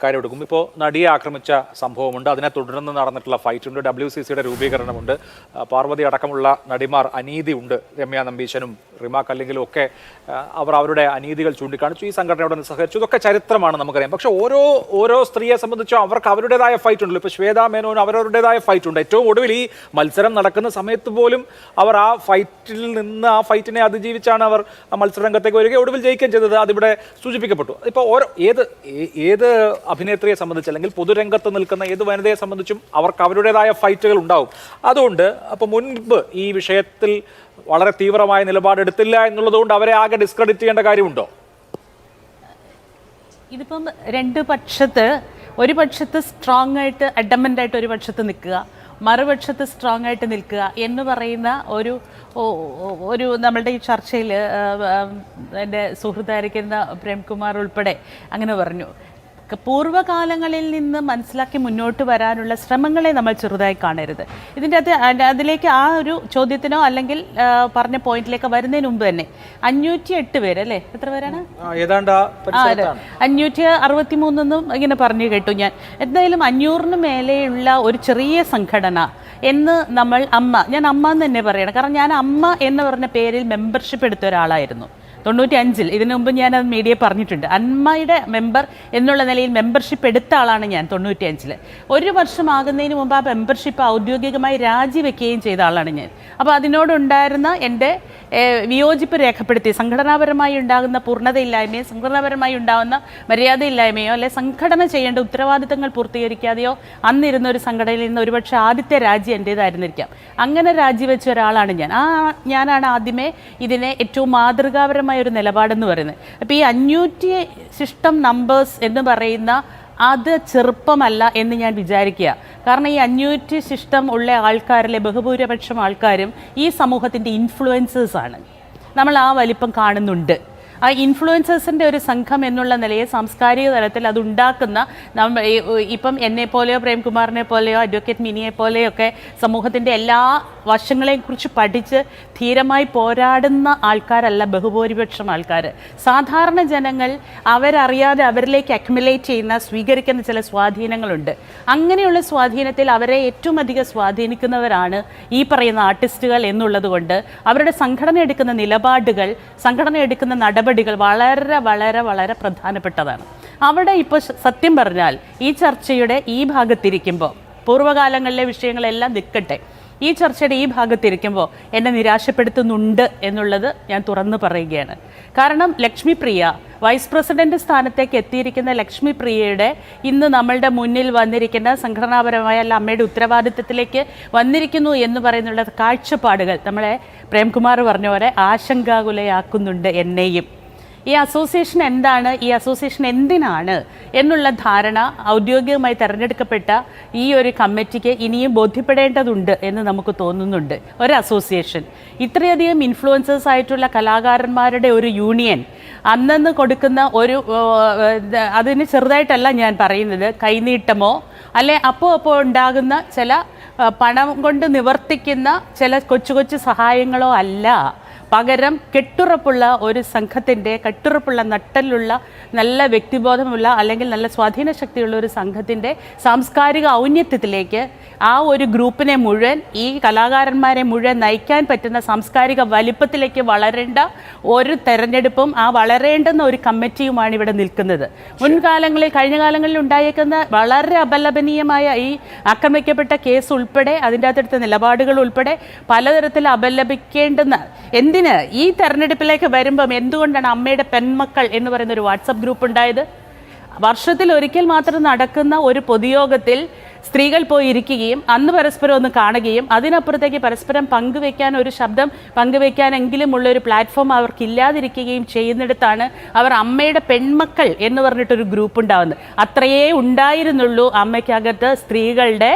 കാര്യം എടുക്കും. ഇപ്പോൾ നടിയെ ആക്രമിച്ച സംഭവമുണ്ട്, അതിനെ തുടർന്ന് നടന്നിട്ടുള്ള ഫൈറ്റുണ്ട്, WCCയുടെ രൂപീകരണമുണ്ട്, പാർവതി അടക്കമുള്ള നടിമാർ അനീതി ഉണ്ട്, രമ്യ നമ്പീശനും റിമ കല്ലിങ്കിലും ഒക്കെ അവർ അവരുടെ അനീതികൾ ചൂണ്ടിക്കാണിച്ചു, ഈ സംഘടനയോട് നിസ്സഹകരിച്ചു. ഇതൊക്കെ ചരിത്രമാണ്, നമുക്കറിയാം. പക്ഷേ ഓരോ സ്ത്രീയെ സംബന്ധിച്ചും അവർക്ക് അവരുടേതായ ഫൈറ്റ് ഉണ്ടല്ലോ. ഇപ്പോൾ ശ്വേതാ മേനോന് അവരവരുടേതായ ഫൈറ്റ് ഉണ്ട്. ഏറ്റവും ഒടുവിൽ ഈ മത്സരം നടക്കുന്ന സമയത്ത് പോലും അവർ ആ ഫൈറ്റിനെ അതിജീവിച്ചാണ് അവർ മത്സരരംഗത്തേക്ക് വരികയും ഒടുവിൽ ജയിക്കുകയും ചെയ്തത്. അതിവിടെ സൂചിപ്പിക്കപ്പെട്ടു. ഇപ്പോൾ ഏത് അഭിനേത്രിയെ സംബന്ധിച്ച് അല്ലെങ്കിൽ പൊതുരംഗത്ത് നിൽക്കുന്ന ഏത് വനിതയെ സംബന്ധിച്ചും അവർക്ക് അവരുടേതായ ഫൈറ്റുകൾ ഉണ്ടാവും. അതുകൊണ്ട് അപ്പോൾ മുൻപ് ഈ വിഷയത്തിൽ വളരെ തീവ്രമായ നിലപാടെടുത്തില്ല എന്നുള്ളതുകൊണ്ട് അവരെ ആകെ ഡിസ്ക്രെഡിറ്റ് ചെയ്യേണ്ട കാര്യമുണ്ടോ? ഇതിപ്പം ഒരു പക്ഷത്ത് സ്ട്രോങ് ആയിട്ട് അഡമൻ്റ് ആയിട്ട് ഒരു പക്ഷത്ത് നിൽക്കുക, മറുപക്ഷത്ത് സ്ട്രോങ് ആയിട്ട് നിൽക്കുക എന്ന് പറയുന്ന ഒരു നമ്മളുടെ ഈ ചർച്ചയിൽ എൻ്റെ സുഹൃത്തായിരിക്കുന്ന പ്രേംകുമാർ ഉൾപ്പെടെ അങ്ങനെ പറഞ്ഞു. പൂർവ്വകാലങ്ങളിൽ നിന്ന് മനസ്സിലാക്കി മുന്നോട്ട് വരാനുള്ള ശ്രമങ്ങളെ നമ്മൾ ചെറുതായി കാണരുത്. അതിലേക്ക് ആ ഒരു ചോദ്യത്തിനോ അല്ലെങ്കിൽ പറഞ്ഞ പോയിന്റിലേക്ക് വരുന്നതിന് മുമ്പ് തന്നെ 508 പേര് അല്ലേ, എത്ര പേരാണ്? 563 ഇങ്ങനെ പറഞ്ഞു കേട്ടു ഞാൻ. എന്തായാലും 500 മേലെയുള്ള ഒരു ചെറിയ സംഘടന എന്ന് ഞാൻ അമ്മ എന്ന് തന്നെ പറയണം. കാരണം ഞാൻ അമ്മ എന്ന് പറഞ്ഞ പേരിൽ മെമ്പർഷിപ്പ് എടുത്ത ഒരാളായിരുന്നു 95. ഇതിനു മുമ്പ് ഞാനത് മീഡിയ പറഞ്ഞിട്ടുണ്ട്. അമ്മയുടെ മെമ്പർ എന്നുള്ള നിലയിൽ മെമ്പർഷിപ്പ് എടുത്ത ആളാണ് ഞാൻ 95. 1 വർഷമാകുന്നതിന് മുമ്പ് ആ മെമ്പർഷിപ്പ് ഔദ്യോഗികമായി രാജിവെക്കുകയും ചെയ്ത ആളാണ് ഞാൻ. അപ്പോൾ അതിനോടുണ്ടായിരുന്ന എൻ്റെ വിയോജിപ്പ് രേഖപ്പെടുത്തി സംഘടനാപരമായി ഉണ്ടാകുന്ന പൂർണ്ണതയില്ലായ്മയോ സംഘടനാപരമായി ഉണ്ടാകുന്ന മര്യാദയില്ലായ്മയോ അല്ലെ സംഘടന ചെയ്യേണ്ട ഉത്തരവാദിത്തങ്ങൾ പൂർത്തീകരിക്കാതെയോ അന്നിരുന്ന ഒരു സംഘടനയിൽ നിന്ന് ഒരുപക്ഷെ ആദ്യത്തെ രാജി എൻ്റേതായിരുന്നിരിക്കാം. അങ്ങനെ രാജിവെച്ച ഒരാളാണ് ഞാൻ. ഞാനാണ് ആദ്യമേ ഇതിനെ ഏറ്റവും മാതൃകാപരമായ ഒരു നിലപാടെന്ന് പറയുന്നത്. അപ്പോൾ ഈ 500 നമ്പേഴ്സ് എന്ന് പറയുന്ന അത് ചെറുപ്പമല്ല എന്ന് ഞാൻ വിചാരിക്കുക. കാരണം ഈ 500 ഉള്ള ആൾക്കാരിലെ ബഹുഭൂരിപക്ഷം ആൾക്കാരും ഈ സമൂഹത്തിൻ്റെ ഇൻഫ്ലുവൻസേഴ്സാണ്. നമ്മൾ ആ വലിപ്പം കാണുന്നുണ്ട്. ആ ഇൻഫ്ലുവൻസേഴ്സിൻ്റെ ഒരു സംഘം എന്നുള്ള നിലയിൽ സാംസ്കാരിക തലത്തിൽ അതുണ്ടാക്കുന്ന ഇപ്പം എന്നെപ്പോലെയോ പ്രേംകുമാറിനെ പോലെയോ അഡ്വക്കേറ്റ് മിനിയെ പോലെയോ ഒക്കെ സമൂഹത്തിൻ്റെ എല്ലാ വശങ്ങളെക്കുറിച്ച് പഠിച്ച് ധീരമായി പോരാടുന്ന ആൾക്കാരല്ല ബഹുഭൂരിപക്ഷം ആൾക്കാർ. സാധാരണ ജനങ്ങൾ അവരറിയാതെ അവരിലേക്ക് അക്യുമുലേറ്റ് ചെയ്യുന്ന സ്വീകരിക്കുന്ന ചില സ്വാധീനങ്ങളുണ്ട്. അങ്ങനെയുള്ള സ്വാധീനത്തിൽ അവരെ ഏറ്റവും അധികം സ്വാധീനിക്കുന്നവരാണ് ഈ പറയുന്ന ആർട്ടിസ്റ്റുകൾ എന്നുള്ളത് കൊണ്ട് അവരുടെ സംഘടന എടുക്കുന്ന നിലപാടുകൾ, സംഘടന എടുക്കുന്ന നടപടികൾ വളരെ വളരെ വളരെ പ്രധാനപ്പെട്ടതാണ്. അവിടെ ഇപ്പോൾ സത്യം പറഞ്ഞാൽ ഈ ചർച്ചയുടെ ഈ ഭാഗത്തിരിക്കുമ്പോൾ പൂർവ്വകാലങ്ങളിലെ വിഷയങ്ങളെല്ലാം നിൽക്കട്ടെ, ഈ ചർച്ചയുടെ ഈ ഭാഗത്തിരിക്കുമ്പോൾ എന്നെ നിരാശപ്പെടുത്തുന്നുണ്ട് എന്നുള്ളത് ഞാൻ തുറന്നു പറയുകയാണ്. കാരണം ലക്ഷ്മിപ്രിയ വൈസ് പ്രസിഡന്റ് സ്ഥാനത്തേക്ക് എത്തിയിരിക്കുന്ന ലക്ഷ്മിപ്രിയയുടെ ഇന്ന് നമ്മളുടെ മുന്നിൽ വന്നിരിക്കുന്ന സംഘടനാപരമായ അല്ല അമ്മയുടെ ഉത്തരവാദിത്തത്തിലേക്ക് വന്നിരിക്കുന്നു എന്ന് പറയുന്നുള്ള കാഴ്ചപ്പാടുകൾ നമ്മളെ പ്രേംകുമാർ പറഞ്ഞ പോലെ ആശങ്കാകുലയാക്കുന്നുണ്ട് എന്നെയും. ഈ അസോസിയേഷൻ എന്താണ്, ഈ അസോസിയേഷൻ എന്തിനാണ് എന്നുള്ള ധാരണ ഔദ്യോഗികമായി തിരഞ്ഞെടുക്കപ്പെട്ട ഈ ഒരു കമ്മിറ്റിക്ക് ഇനിയും ബോധ്യപ്പെടേണ്ടതുണ്ട് എന്ന് നമുക്ക് തോന്നുന്നുണ്ട്. ഒരു അസോസിയേഷൻ ഇത്രയധികം ഇൻഫ്ലുവൻസേഴ്സ് ആയിട്ടുള്ള കലാകാരന്മാരുടെ ഒരു യൂണിയൻ അന്നന്ന് കൊടുക്കുന്ന ഒരു അതിന് ചെറുതായിട്ടല്ല ഞാൻ പറയുന്നത്, കൈനീട്ടമോ അല്ലെ അപ്പോൾ ഉണ്ടാകുന്ന ചില പണം കൊണ്ട് നിവർത്തിക്കുന്ന ചില കൊച്ചു കൊച്ചു സഹായങ്ങളോ അല്ല. പകരം കെട്ടുറപ്പുള്ള ഒരു സംഘത്തിൻ്റെ കെട്ടുറപ്പുള്ള നട്ടലുള്ള നല്ല വ്യക്തിബോധമുള്ള അല്ലെങ്കിൽ നല്ല സ്വാധീന ശക്തിയുള്ള ഒരു സംഘത്തിൻ്റെ സാംസ്കാരിക ഔന്നത്യത്തിലേക്ക് ആ ഒരു ഗ്രൂപ്പിനെ മുഴുവൻ ഈ കലാകാരന്മാരെ മുഴുവൻ നയിക്കാൻ പറ്റുന്ന സാംസ്കാരിക വലിപ്പത്തിലേക്ക് വളരേണ്ട ഒരു തെരഞ്ഞെടുപ്പും ആ വളരേണ്ടുന്ന ഒരു കമ്മിറ്റിയുമാണ് ഇവിടെ നിൽക്കുന്നത്. മുൻകാലങ്ങളിൽ കഴിഞ്ഞ കാലങ്ങളിൽ ഉണ്ടായേക്കുന്ന വളരെ അപലപനീയമായ ഈ ആക്രമിക്കപ്പെട്ട കേസ് ഉൾപ്പെടെ അതിൻ്റെ അകത്തെടുത്ത നിലപാടുകൾ ഉൾപ്പെടെ പലതരത്തിൽ അപലപിക്കേണ്ടുന്ന എന്തിന് ഈ തെരഞ്ഞെടുപ്പിലേക്ക് വരുമ്പം എന്തുകൊണ്ടാണ് അമ്മയുടെ പെൺമക്കൾ എന്ന് പറയുന്ന ഒരു വാട്സപ്പ് ഗ്രൂപ്പ് ഉണ്ടായത്? വർഷത്തിൽ ഒരിക്കൽ മാത്രം നടക്കുന്ന ഒരു പൊതുയോഗത്തിൽ സ്ത്രീകൾ പോയി ഇരിക്കുകയും അന്ന് പരസ്പരം ഒന്ന് കാണുകയും അതിനപ്പുറത്തേക്ക് പരസ്പരം പങ്കുവെക്കാൻ ഒരു ശബ്ദം പങ്കുവെക്കാനെങ്കിലും ഉള്ള ഒരു പ്ലാറ്റ്ഫോം അവർക്കില്ലാതിരിക്കുകയും ചെയ്യുന്നിടത്താണ് അവർ അമ്മയുടെ പെൺമക്കൾ എന്ന് പറഞ്ഞിട്ടൊരു ഗ്രൂപ്പ് ഉണ്ടാകുന്നത്. അത്രയേ ഉണ്ടായിരുന്നുള്ളൂ അമ്മയ്ക്കകത്ത് സ്ത്രീകളുടെ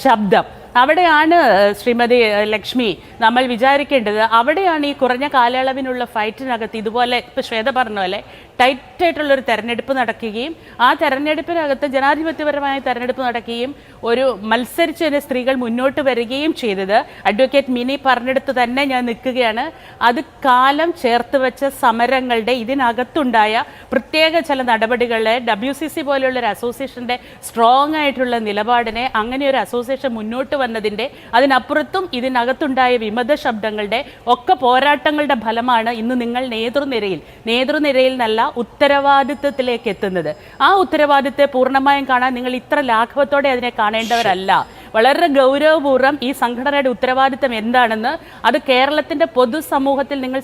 ശബ്ദം. അവിടെയാണ് ശ്രീമതി ലക്ഷ്മി നമ്മൾ വിചാരിക്കേണ്ടത്. അവിടെയാണ് ഈ കുറഞ്ഞ കാലയളവിനുള്ള ഫൈറ്റിനകത്ത് ഇതുപോലെ ഇപ്പോൾ ശ്വേത പറഞ്ഞ പോലെ ടൈറ്റായിട്ടുള്ളൊരു തെരഞ്ഞെടുപ്പ് നടക്കുകയും ആ തെരഞ്ഞെടുപ്പിനകത്ത് ജനാധിപത്യപരമായ തെരഞ്ഞെടുപ്പ് നടക്കുകയും ഒരു മത്സരിച്ച് തന്നെ സ്ത്രീകൾ മുന്നോട്ട് വരികയും ചെയ്തത്. അഡ്വക്കേറ്റ് മിനി പറഞ്ഞെടുത്ത് തന്നെ ഞാൻ നിൽക്കുകയാണ്. അത് കാലം ചേർത്ത് വെച്ച സമരങ്ങളുടെ ഇതിനകത്തുണ്ടായ പ്രത്യേക ചില നടപടികളെ WCC പോലെയുള്ളൊരു അസോസിയേഷൻ്റെ സ്ട്രോങ് ആയിട്ടുള്ള നിലപാടിനെ അങ്ങനെ ഒരു അസോസിയേഷൻ മുന്നോട്ട് വന്നതിൻ്റെ അതിനപ്പുറത്തും ഇതിനകത്തുണ്ടായ വിമത ശബ്ദങ്ങളുടെ ഒക്കെ പോരാട്ടങ്ങളുടെ ഫലമാണ് ഇന്ന് നിങ്ങൾ നേതൃനിരയിൽ നല്ല ഉത്തരവാദിത്വത്തിലേക്ക് എത്തുന്നത്. ആ ഉത്തരവാദിത്വത്തെ പൂർണ്ണമായും കാണാൻ നിങ്ങൾ ഇത്ര ലാഘവത്തോടെ അതിനെ കാണേണ്ടവരല്ല. വളരെ ഗൗരവപൂർവ്വം ഈ സംഘടനയുടെ ഉത്തരവാദിത്വം എന്താണെന്ന് അത് കേരളത്തിൻ്റെ പൊതുസമൂഹത്തിൽ നിങ്ങൾ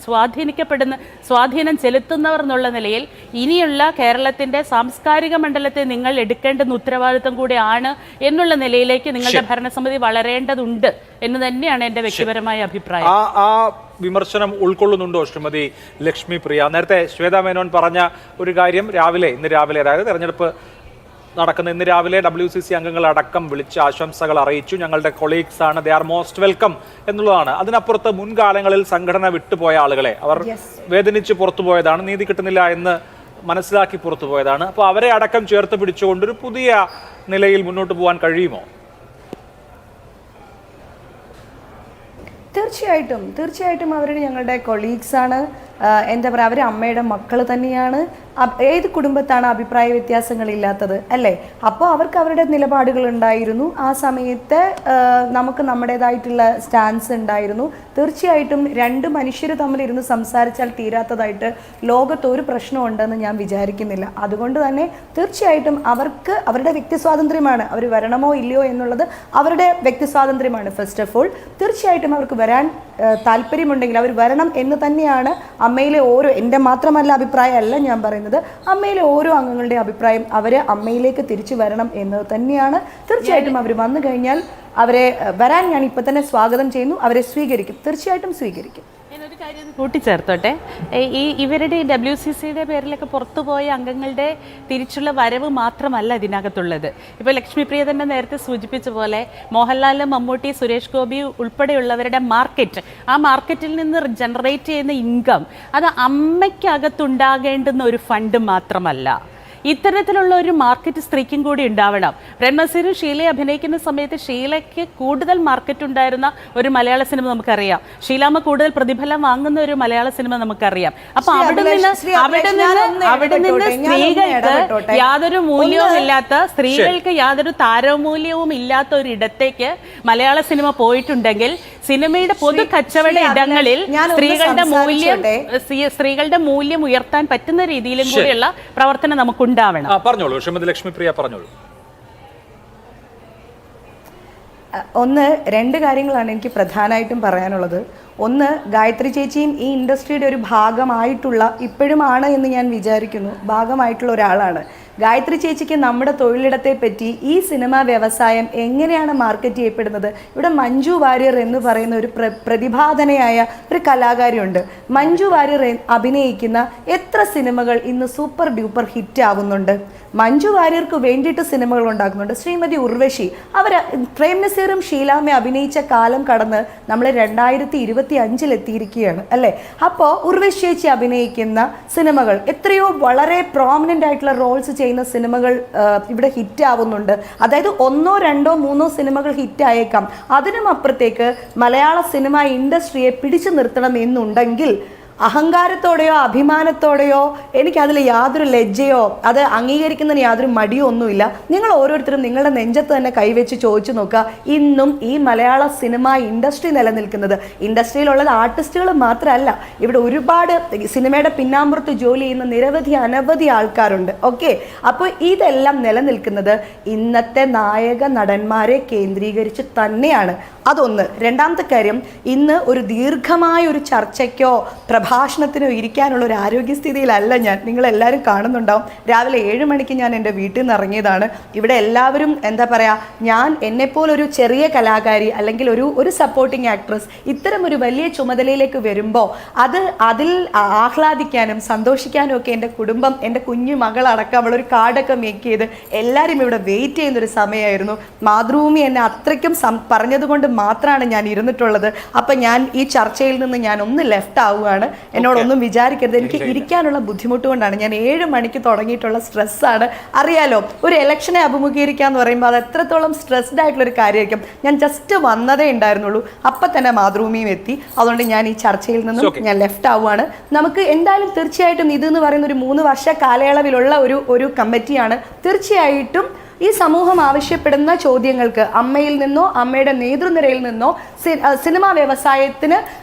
സ്വാധീനം ചെലുത്തുന്നവർ എന്നുള്ള നിലയിൽ ഇനിയുള്ള കേരളത്തിൻ്റെ സാംസ്കാരിക മണ്ഡലത്തെ നിങ്ങൾ എടുക്കേണ്ടുന്ന ഉത്തരവാദിത്വം കൂടെയാണ് എന്നുള്ള നിലയിലേക്ക് നിങ്ങളുടെ ഭരണസമിതി വളരേണ്ടതുണ്ട് എന്ന് തന്നെയാണ് എൻ്റെ വ്യക്തിപരമായ അഭിപ്രായം. ആ വിമർശനം ഉൾക്കൊള്ളുന്നുണ്ടോ ശ്രീമതി ലക്ഷ്മി പ്രിയ? നേരത്തെ ശ്വേതാ മേനോൻ പറഞ്ഞ ഒരു കാര്യം ഇന്ന് രാവിലെ അതായത് തെരഞ്ഞെടുപ്പ് നടക്കുന്ന ഇന്ന് രാവിലെ WCC അംഗങ്ങളടക്കം വിളിച്ച് ആശംസകൾ അറിയിച്ചു. ഞങ്ങളുടെ കൊളീഗ്സ് ആണ്, ദേ ആർ മോസ്റ്റ് വെൽക്കം എന്നുള്ളതാണ്. അതിനപ്പുറത്ത് മുൻകാലങ്ങളിൽ സംഘടന വിട്ടുപോയ ആളുകളെ അവർ വേദനിച്ച് പുറത്തുപോയതാണ്, നീതി കിട്ടുന്നില്ല എന്ന് മനസ്സിലാക്കി പുറത്തുപോയതാണ്. അപ്പോൾ അവരെ അടക്കം ചേർത്ത് പിടിച്ചുകൊണ്ടൊരു പുതിയ നിലയിൽ മുന്നോട്ട് പോകാൻ കഴിയുമോ? തീർച്ചയായിട്ടും അവർ ഞങ്ങളുടെ കൊളീഗ്സാണ്. എന്താ പറയുക, അവർ അമ്മയുടെ മക്കൾ തന്നെയാണ്. ഏത് കുടുംബത്താണ് അഭിപ്രായ വ്യത്യാസങ്ങളില്ലാത്തത് അല്ലേ? അപ്പോൾ അവർക്ക് അവരുടെ നിലപാടുകൾ ഉണ്ടായിരുന്നു. ആ സമയത്ത് നമുക്ക് നമ്മുടേതായിട്ടുള്ള സ്റ്റാൻസ് ഉണ്ടായിരുന്നു. തീർച്ചയായിട്ടും രണ്ട് മനുഷ്യർ തമ്മിലിരുന്ന് സംസാരിച്ചാൽ തീരാത്തതായിട്ട് ലോകത്ത് ഒരു പ്രശ്നമുണ്ടെന്ന് ഞാൻ വിചാരിക്കുന്നില്ല. അതുകൊണ്ട് തന്നെ തീർച്ചയായിട്ടും അവർക്ക് അവരുടെ വ്യക്തി സ്വാതന്ത്ര്യമാണ്. അവർ വരണമോ ഇല്ലയോ എന്നുള്ളത് അവരുടെ വ്യക്തി സ്വാതന്ത്ര്യമാണ്. ഫസ്റ്റ് ഓഫ് ഓൾ തീർച്ചയായിട്ടും അവർക്ക് വരാൻ താല്പര്യമുണ്ടെങ്കിൽ അവർ വരണം എന്ന് തന്നെയാണ് അമ്മയിലെ എൻ്റെ മാത്രമല്ല അഭിപ്രായമല്ല ഞാൻ പറയുന്നത്, അമ്മയിലെ ഓരോ അംഗങ്ങളുടെ അഭിപ്രായം. അവർ അമ്മയിലേക്ക് തിരിച്ചു വരണം എന്ന് തന്നെയാണ്. തീർച്ചയായിട്ടും അവർ വന്നു കഴിഞ്ഞാൽ അവരെ വരാൻ ഞാൻ ഇപ്പം തന്നെ സ്വാഗതം ചെയ്യുന്നു. അവരെ സ്വീകരിക്കും, തീർച്ചയായിട്ടും സ്വീകരിക്കും. ഞാനൊരു കാര്യം കൂട്ടിച്ചേർത്തോട്ടെ. ഇവരുടെ WCCയുടെ പേരിലൊക്കെ പുറത്തുപോയ അംഗങ്ങളുടെ തിരിച്ചുള്ള വരവ് മാത്രമല്ല ഇതിനകത്തുള്ളത്. ഇപ്പോൾ ലക്ഷ്മി പ്രിയ തന്നെ നേരത്തെ സൂചിപ്പിച്ച പോലെ മോഹൻലാൽ, മമ്മൂട്ടി, സുരേഷ് ഗോപി ഉൾപ്പെടെയുള്ളവരുടെ മാർക്കറ്റ്, ആ മാർക്കറ്റിൽ നിന്ന് ജനറേറ്റ് ചെയ്യുന്ന ഇൻകം അത് അമ്മയ്ക്കകത്തുണ്ടാകേണ്ടുന്ന ഒരു ഫണ്ട് മാത്രമല്ല. ഇത്തരത്തിലുള്ള ഒരു മാർക്കറ്റ് സ്ത്രീക്കും കൂടി ഉണ്ടാവണം. ബ്രഹ്മസീരും ഷീലയെ അഭിനയിക്കുന്ന സമയത്ത് ഷീലയ്ക്ക് കൂടുതൽ മാർക്കറ്റ് ഉണ്ടായിരുന്ന ഒരു മലയാള സിനിമ നമുക്കറിയാം. ഷീലാമ്മ കൂടുതൽ പ്രതിഫലം വാങ്ങുന്ന ഒരു മലയാള സിനിമ നമുക്കറിയാം. അപ്പൊ അവിടെ നിന്ന് സ്ത്രീകൾക്ക് യാതൊരു മൂല്യവും ഇല്ലാത്ത, സ്ത്രീകൾക്ക് യാതൊരു താരമൂല്യവും ഇല്ലാത്ത ഒരു ഇടത്തേക്ക് മലയാള സിനിമ പോയിട്ടുണ്ടെങ്കിൽ സിനിമയുടെ പൊതു കച്ചവട ഇടങ്ങളിൽ സ്ത്രീകളുടെ മൂല്യം ഉയർത്താൻ പറ്റുന്ന രീതിയിലും കൂടിയുള്ള പ്രവർത്തനം നമുക്കുണ്ടാവണം. പറഞ്ഞോളൂ ശ്രീമതി ലക്ഷ്മി പ്രിയ, പറഞ്ഞോളൂ. രണ്ട് കാര്യങ്ങളാണ് എനിക്ക് പ്രധാനമായിട്ടും പറയാനുള്ളത്. ഒന്ന്, ഗായത്രി ചേച്ചിയും ഈ ഇൻഡസ്ട്രിയുടെ ഒരു ഭാഗമായിട്ടുള്ള, ഇപ്പോഴുമാണ് എന്ന് ഞാൻ വിചാരിക്കുന്നു, ഭാഗമായിട്ടുള്ള ഒരാളാണ്. ഗായത്രി ചേച്ചിക്ക് നമ്മുടെ തൊഴിലിടത്തെ പറ്റി, ഈ സിനിമാ വ്യവസായം എങ്ങനെയാണ് മാർക്കറ്റ് ചെയ്യപ്പെടുന്നത്, ഇവിടെ മഞ്ജു വാര്യർ എന്ന് പറയുന്ന ഒരു പ്രതിഭാധനയായ ഒരു കലാകാരിയുണ്ട്. മഞ്ജു വാര്യർ അഭിനയിക്കുന്ന എത്ര സിനിമകൾ ഇന്ന് സൂപ്പർ ഡ്യൂപ്പർ ഹിറ്റ് ആവുന്നുണ്ട്. മഞ്ജു വാര്യർക്ക് വേണ്ടിയിട്ട് സിനിമകൾ ഉണ്ടാക്കുന്നുണ്ട്. ശ്രീമതി ഉർവശി, അവർ പ്രേം നസീറും ഷീലാമ്മ അഭിനയിച്ച കാലം കടന്ന് നമ്മൾ 2025 എത്തിയിരിക്കുകയാണ് അല്ലേ? അപ്പോൾ ഉർവശി ചേച്ചി അഭിനയിക്കുന്ന സിനിമകൾ, എത്രയോ വളരെ പ്രോമിനൻ്റ് ആയിട്ടുള്ള റോൾസ് ചെയ്യുന്ന സിനിമകൾ ഇവിടെ ഹിറ്റ് ആവുന്നുണ്ട്. അതായത് 1, 2, 3 സിനിമകൾ ഹിറ്റ് ആയേക്കാം. അതിനും അപ്പുറത്തേക്ക് മലയാള സിനിമ ഇൻഡസ്ട്രിയെ പിടിച്ചു നിർത്തണം എന്നുണ്ടെങ്കിൽ അഹങ്കാരത്തോടെയോ അഭിമാനത്തോടെയോ എനിക്കതിൽ യാതൊരു ലജ്ജയോ അത് അംഗീകരിക്കുന്നതിന് യാതൊരു മടിയോ ഒന്നുമില്ല. നിങ്ങൾ ഓരോരുത്തരും നിങ്ങളുടെ നെഞ്ചത്ത് തന്നെ കൈവച്ച് ചോദിച്ചു നോക്കുക, ഇന്നും ഈ മലയാള സിനിമ ഇൻഡസ്ട്രി നിലനിൽക്കുന്നത്. ഇൻഡസ്ട്രിയിലുള്ളത് ആർട്ടിസ്റ്റുകൾ മാത്രമല്ല, ഇവിടെ ഒരുപാട് സിനിമയുടെ പിന്നാമ്പുറത്ത് ജോലി ചെയ്യുന്ന അനവധി ആൾക്കാരുണ്ട്. ഓക്കെ, അപ്പോൾ ഇതെല്ലാം നിലനിൽക്കുന്നത് ഇന്നത്തെ നായക നടന്മാരെ കേന്ദ്രീകരിച്ച് തന്നെയാണ്. അതൊന്ന്. രണ്ടാമത്തെ കാര്യം, ഇന്ന് ഒരു ദീർഘമായ ഒരു ചർച്ചയ്ക്കോ പ്രഭാഷണത്തിനോ ഇരിക്കാനുള്ള ഒരു ആരോഗ്യസ്ഥിതിയിലല്ല ഞാൻ. നിങ്ങളെല്ലാവരും കാണുന്നുണ്ടാവും, രാവിലെ 7 മണിക്ക് ഞാൻ എൻ്റെ വീട്ടിൽ നിന്ന് ഇറങ്ങിയതാണ്. ഇവിടെ എല്ലാവരും എന്താ പറയുക, ഞാൻ എന്നെപ്പോലൊരു ചെറിയ കലാകാരി അല്ലെങ്കിൽ ഒരു സപ്പോർട്ടിങ് ആക്ട്രസ് ഇത്തരം ഒരു വലിയ ചുമതലയിലേക്ക് വരുമ്പോൾ അതിൽ ആഹ്ലാദിക്കാനും സന്തോഷിക്കാനും ഒക്കെ എൻ്റെ കുടുംബം, എൻ്റെ കുഞ്ഞു മകളടക്കം അവളൊരു കാർഡൊക്കെ മേക്ക് ചെയ്ത് എല്ലാവരും ഇവിടെ വെയിറ്റ് ചെയ്യുന്നൊരു സമയമായിരുന്നു. മാതൃഭൂമി എന്നെ അത്രയ്ക്കും പറഞ്ഞതുകൊണ്ട് മാത്രമാണ് ഞാൻ ഇരുന്നിട്ടുള്ളത്. അപ്പം ഞാൻ ഈ ചർച്ചയിൽ നിന്ന് ഞാൻ ഒന്ന് ലെഫ്റ്റ് ആവുകയാണ്. എന്നോടൊന്നും വിചാരിക്കരുത്, എനിക്ക് ഇരിക്കാനുള്ള ബുദ്ധിമുട്ട് കൊണ്ടാണ്. ഞാൻ 7 മണിക്ക് തുടങ്ങിയിട്ടുള്ള സ്ട്രെസ്സാണ്. അറിയാലോ, ഒരു ഇലക്ഷനെ അഭിമുഖീകരിക്കുക എന്ന് പറയുമ്പോൾ അത് എത്രത്തോളം സ്ട്രെസ്ഡ് ആയിട്ടുള്ളൊരു കാര്യമായിരിക്കും. ഞാൻ ജസ്റ്റ് വന്നതേ ഉണ്ടായിരുന്നുള്ളൂ, അപ്പം തന്നെ മാതൃഭൂമിയും എത്തി. അതുകൊണ്ട് ഞാൻ ഈ ചർച്ചയിൽ നിന്നും ഞാൻ ലെഫ്റ്റ് ആവുകയാണ്. നമുക്ക് എന്തായാലും തീർച്ചയായിട്ടും ഇതെന്ന് പറയുന്ന ഒരു 3 വർഷ കാലയളവിലുള്ള ഒരു കമ്മിറ്റിയാണ്. തീർച്ചയായിട്ടും ഈ സമൂഹം ആവശ്യപ്പെടുന്ന ചോദ്യങ്ങൾക്ക് അമ്മയിൽ നിന്നോ അമ്മയുടെ നേതൃനിരയിൽ നിന്നോ സിനിമാ വ്യവസായത്തിന്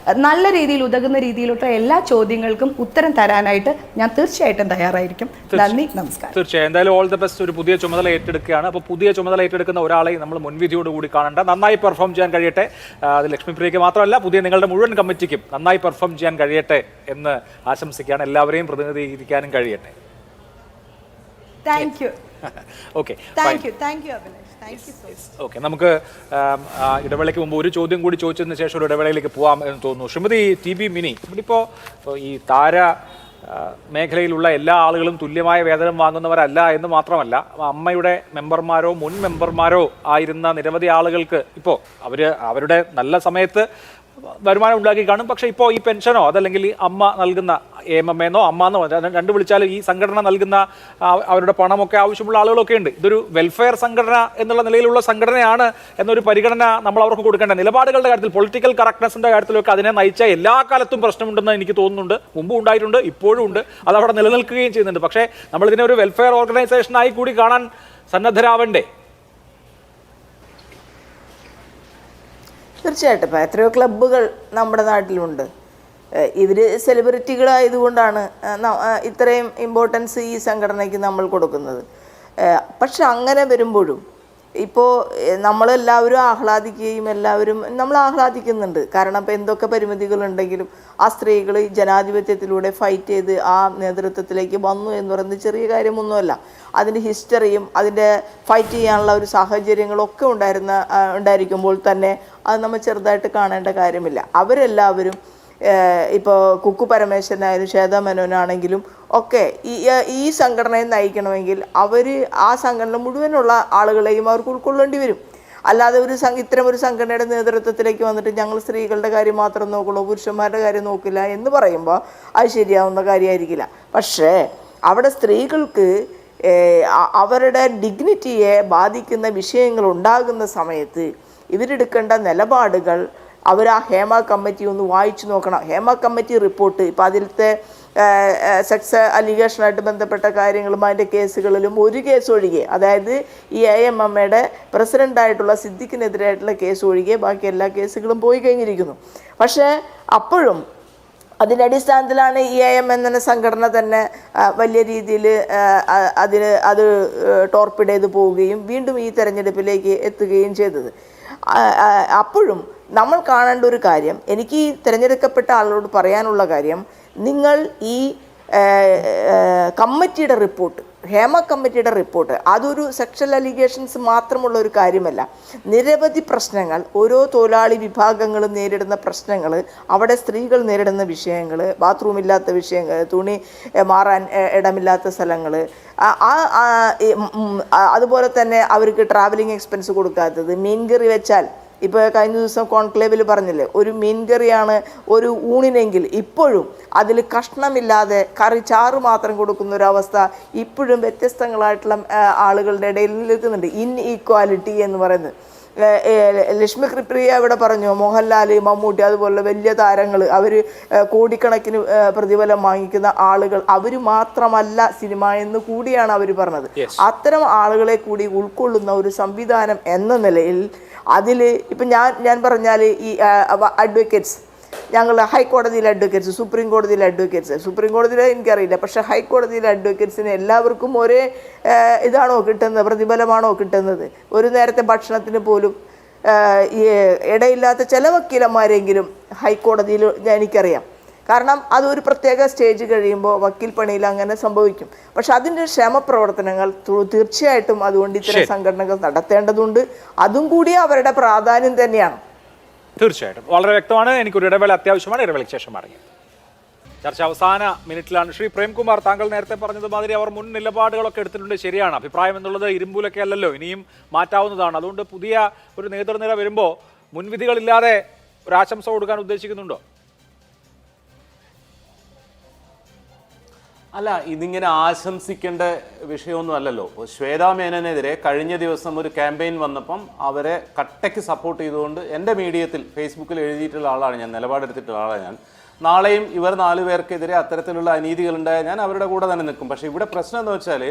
നല്ല രീതിയിൽ ഉതകുന്ന രീതിയിലുള്ള എല്ലാ ചോദ്യങ്ങൾക്കും ഉത്തരം തരാനായിട്ട് ഞാൻ തീർച്ചയായിട്ടും തയ്യാറായിരിക്കും. നന്ദി, നമസ്കാരം. തീർച്ചയായും എന്തായാലും ഓൾ ദ ബെസ്റ്റ്. ഒരു പുതിയ ചുമതല ഏറ്റെടുക്കുകയാണ്. അപ്പോൾ പുതിയ ചുമതല ഏറ്റെടുക്കുന്ന ഒരാളെ നമ്മൾ മുൻവിധിയോടുകൂടി കാണേണ്ട. നന്നായി പെർഫോം ചെയ്യാൻ കഴിയട്ടെ. അത് ലക്ഷ്മിപ്രിയയ്ക്ക് മാത്രമല്ല, പുതിയ നിങ്ങളുടെ മുഴുവൻ കമ്മിറ്റിക്കും നന്നായി പെർഫോം ചെയ്യാൻ കഴിയട്ടെ എന്ന് ആശംസിക്കുകയാണ്. എല്ലാവരെയും പ്രതിനിധീകരിക്കാനും കഴിയട്ടെ. Thank you. ഓക്കെ, ഓക്കെ, നമുക്ക് ഇടവേളയ്ക്ക് മുമ്പ് ഒരു ചോദ്യം കൂടി ചോദിച്ചതിന് ശേഷം ഒരു ഇടവേളയിലേക്ക് പോകാം എന്ന് തോന്നുന്നു. ശ്രീമതി TB മിനി, ഇവിടെ ഇപ്പോൾ ഈ താര മേഖലയിലുള്ള എല്ലാ ആളുകളും തുല്യമായ വേതനം വാങ്ങുന്നവരല്ല എന്ന് മാത്രമല്ല, അമ്മയുടെ മെമ്പർമാരോ മുൻ മെമ്പർമാരോ ആയിരുന്ന നിരവധി ആളുകൾക്ക് ഇപ്പോൾ അവരുടെ നല്ല സമയത്ത് വരുമാനം ഉണ്ടാക്കി കാണും. പക്ഷേ ഇപ്പോൾ ഈ പെൻഷനോ അതല്ലെങ്കിൽ ഈ അമ്മ നൽകുന്ന AMMന്നോ അമ്മന്നോ രണ്ട് വിളിച്ചാലും ഈ സംഘടന നൽകുന്ന അവരുടെ പണമൊക്കെ ആവശ്യമുള്ള ആളുകളൊക്കെ ഉണ്ട്. ഇതൊരു വെൽഫെയർ സംഘടന എന്നുള്ള നിലയിലുള്ള സംഘടനയാണ് എന്നൊരു പരിഗണന നമ്മൾ അവർക്ക് കൊടുക്കേണ്ട. നിലപാടുകളുടെ കാര്യത്തിൽ, പൊളിറ്റിക്കൽ കറക്റ്റ്നെസിന്റെ കാര്യത്തിലൊക്കെ അതിനെ നയിച്ച എല്ലാ കാലത്തും പ്രശ്നമുണ്ടെന്ന് എനിക്ക് തോന്നുന്നുണ്ട്. മുമ്പും ഉണ്ടായിട്ടുണ്ട്, ഇപ്പോഴും ഉണ്ട്, അതവിടെ നിലനിൽക്കുകയും ചെയ്യുന്നുണ്ട്. പക്ഷേ നമ്മളിതിനെ ഒരു വെൽഫെയർ ഓർഗനൈസേഷനായി കൂടി കാണാൻ സന്നദ്ധരാവണ്ടേ? തീർച്ചയായിട്ടും. ഇപ്പോൾ എത്രയോ ക്ലബ്ബുകൾ നമ്മുടെ നാട്ടിലുണ്ട്. ഇവർ സെലിബ്രിറ്റികളായതുകൊണ്ടാണ് ഇത്രയും ഇമ്പോർട്ടൻസ് ഈ സംഘടനയ്ക്ക് നമ്മൾ കൊടുക്കുന്നത്. പക്ഷെ അങ്ങനെ വരുമ്പോഴും ഇപ്പോൾ നമ്മളെല്ലാവരും ആഹ്ലാദിക്കുകയും നമ്മൾ ആഹ്ലാദിക്കുന്നുണ്ട്. കാരണം ഇപ്പോൾ എന്തൊക്കെ പരിമിതികളുണ്ടെങ്കിലും ആ സ്ത്രീകൾ ജനാധിപത്യത്തിലൂടെ ഫൈറ്റ് ചെയ്ത് ആ നേതൃത്വത്തിലേക്ക് വന്നു എന്ന് പറയുന്നത് ചെറിയ കാര്യമൊന്നുമല്ല. അതിൻ്റെ ഹിസ്റ്ററിയും അതിൻ്റെ ഫൈറ്റ് ചെയ്യാനുള്ള ഒരു സാഹചര്യങ്ങളൊക്കെ ഉണ്ടായിരിക്കുമ്പോൾ തന്നെ അത് നമ്മൾ ചെറുതായിട്ട് കാണേണ്ട കാര്യമില്ല. അവരെല്ലാവരും ഇപ്പോൾ കുക്കു പരമേശ്വരനായാലും ശ്വേതാ മേനോനാണെങ്കിലും ഒക്കെ ഈ സംഘടനയെ നയിക്കണമെങ്കിൽ ആ സംഘടന മുഴുവനുള്ള ആളുകളെയും അവർക്ക് ഉൾക്കൊള്ളേണ്ടി വരും. അല്ലാതെ ഇത്തരം ഒരു സംഘടനയുടെ നേതൃത്വത്തിലേക്ക് വന്നിട്ട് ഞങ്ങൾ സ്ത്രീകളുടെ കാര്യം മാത്രം നോക്കുള്ളൂ, പുരുഷന്മാരുടെ കാര്യം നോക്കില്ല എന്ന് പറയുമ്പോൾ അത് ശരിയാവുന്ന കാര്യമായിരിക്കില്ല. പക്ഷേ അവിടെ സ്ത്രീകൾക്ക് അവരുടെ ഡിഗ്നിറ്റിയെ ബാധിക്കുന്ന വിഷയങ്ങൾ ഉണ്ടാകുന്ന സമയത്ത് ഇവരെടുക്കേണ്ട നിലപാടുകൾ ആ ഹേമ കമ്മിറ്റി ഒന്ന് വായിച്ചു നോക്കണം. ഹേമ കമ്മിറ്റി റിപ്പോർട്ട്, ഇപ്പോൾ അതിലത്തെ സെക്സ് അലിഗേഷനായിട്ട് ബന്ധപ്പെട്ട കാര്യങ്ങളും അതിൻ്റെ കേസുകളിലും ഒരു കേസ് ഒഴികെ, അതായത് ഈ AMMയുടെ പ്രസിഡൻ്റായിട്ടുള്ള സിദ്ദിഖിനെതിരായിട്ടുള്ള കേസ് ഒഴികെ ബാക്കി എല്ലാ കേസുകളും പോയി കഴിഞ്ഞിരിക്കുന്നു. പക്ഷേ അപ്പോഴും അതിൻ്റെ അടിസ്ഥാനത്തിലാണ് ഈ AMM എന്ന സംഘടന തന്നെ വലിയ രീതിയിൽ അത് ടോർപ്പിഡ് ചെയ്ത് പോവുകയും വീണ്ടും ഈ തെരഞ്ഞെടുപ്പിലേക്ക് എത്തുകയും ചെയ്തത്. അപ്പോഴും നമ്മൾ കാണേണ്ട ഒരു കാര്യം, എനിക്ക് ഈ തിരഞ്ഞെടുക്കപ്പെട്ട ആളോട് പറയാനുള്ള കാര്യം, നിങ്ങൾ ഈ കമ്മിറ്റിയുടെ റിപ്പോർട്ട്, ഹേമ കമ്മിറ്റിയുടെ റിപ്പോർട്ട് അതൊരു സെക്ഷൽ അലിഗേഷൻസ് മാത്രമുള്ള ഒരു കാര്യമല്ല. നിരവധി പ്രശ്നങ്ങൾ, ഓരോ തൊഴിലാളി വിഭാഗങ്ങളും നേരിടുന്ന പ്രശ്നങ്ങൾ, അവിടെ സ്ത്രീകൾ നേരിടുന്ന വിഷയങ്ങൾ, ബാത്റൂമില്ലാത്ത വിഷയങ്ങൾ, തുണി മാറാൻ ഇടമില്ലാത്ത സ്ഥലങ്ങൾ, അതുപോലെ തന്നെ അവർക്ക് ട്രാവലിംഗ് എക്സ്പെൻസ് കൊടുക്കാത്തത്, മീൻകറി വെച്ചാൽ ഇപ്പോൾ കഴിഞ്ഞ ദിവസം കോൺക്ലേവിൽ പറഞ്ഞില്ലേ, ഒരു മീൻ കറിയാണ് ഒരു ഊണിനെങ്കിൽ ഇപ്പോഴും അതിൽ കഷ്ണമില്ലാതെ കറി ചാറ് മാത്രം കൊടുക്കുന്ന ഒരു അവസ്ഥ ഇപ്പോഴും വ്യത്യസ്തങ്ങളായിട്ടുള്ള ആളുകളുടെ ഇടയിൽ നിൽക്കുന്നുണ്ട്. ഇൻഈക്വാലിറ്റി എന്ന് പറയുന്നത്. ലക്ഷ്മി പ്രിയ ഇവിടെ പറഞ്ഞു, മോഹൻലാൽ, മമ്മൂട്ടി അതുപോലുള്ള വലിയ താരങ്ങൾ, അവർ കോടിക്കണക്കിന് പ്രതിഫലം വാങ്ങിക്കുന്ന ആളുകൾ, അവർ മാത്രമല്ല സിനിമ എന്ന് കൂടിയാണ് അവർ പറഞ്ഞത്. അത്തരം ആളുകളെ കൂടി ഉൾക്കൊള്ളുന്ന ഒരു സംവിധാനം എന്ന നിലയിൽ അതിൽ ഇപ്പം ഞാൻ പറഞ്ഞാൽ ഈ അഡ്വക്കേറ്റ്സ്, ഞങ്ങൾ ഹൈക്കോടതിയിലെ അഡ്വക്കേറ്റ്സ്, സുപ്രീം കോടതിയിലെ അഡ്വക്കേറ്റ്സ്, സുപ്രീം കോടതിയിലെ എനിക്കറിയില്ല, പക്ഷേ ഹൈക്കോടതിയിലെ അഡ്വക്കേറ്റ്സിന് എല്ലാവർക്കും ഒരേ ഇതാണോ കിട്ടുന്നത്, പ്രതിഫലമാണോ കിട്ടുന്നത്? ഒരു നേരത്തെ ഭക്ഷണത്തിന് പോലും ഈ ഇടയില്ലാത്ത ചില വക്കീലന്മാരെങ്കിലും ഹൈക്കോടതിയിൽ എനിക്കറിയാം. കാരണം അതൊരു പ്രത്യേക സ്റ്റേജ് കഴിയുമ്പോൾ വക്കീൽ പണിയിൽ അങ്ങനെ സംഭവിക്കും. പക്ഷെ അതിൻ്റെ ക്ഷേമപ്രവർത്തനങ്ങൾ തീർച്ചയായിട്ടും അതുകൊണ്ട് ഇത്തരം സംഘടനകൾ നടത്തേണ്ടതുണ്ട്. അതും കൂടി അവരുടെ പ്രാധാന്യം തന്നെയാണ്. തീർച്ചയായിട്ടും വളരെ വ്യക്തമാണ്. എനിക്കൊരു ഇടവേള അത്യാവശ്യമാണ്. ഇടവേളയ്ക്ക് ശേഷം മടങ്ങി. ചർച്ച അവസാന മിനിറ്റിലാണ്. ശ്രീ പ്രേംകുമാർ, താങ്കൾ നേരത്തെ പറഞ്ഞതുമാതിരി അവർ മുൻ നിലപാടുകളൊക്കെ എടുത്തിട്ടുണ്ട്, ശരിയാണ്. അഭിപ്രായം എന്നുള്ളത് ഇരുമ്പൂലൊക്കെ അല്ലല്ലോ, ഇനിയും മാറ്റാവുന്നതാണ്. അതുകൊണ്ട് പുതിയ ഒരു നേതൃനിര വരുമ്പോൾ മുൻവിധികളില്ലാതെ ഒരു ആശംസ കൊടുക്കാൻ ഉദ്ദേശിക്കുന്നുണ്ടോ? അല്ല, ഇതിങ്ങനെ ആശംസിക്കേണ്ട വിഷയമൊന്നും അല്ലല്ലോ. ശ്വേതാ മേനനെതിരെ കഴിഞ്ഞ ദിവസം ഒരു ക്യാമ്പയിൻ വന്നപ്പം അവരെ കട്ടയ്ക്ക് സപ്പോർട്ട് ചെയ്തുകൊണ്ട് എൻ്റെ മീഡിയത്തിൽ ഫേസ്ബുക്കിൽ എഴുതിയിട്ടുള്ള ആളാണ് ഞാൻ, നിലപാടെടുത്തിട്ടുള്ള ആളാണ് ഞാൻ. നാളെയും ഇവർ 4 പേർക്കെതിരെ അത്തരത്തിലുള്ള അനീതികളുണ്ടായാൽ ഞാൻ അവരുടെ കൂടെ തന്നെ നിൽക്കും. പക്ഷേ ഇവിടെ പ്രശ്നം എന്ന് വെച്ചാൽ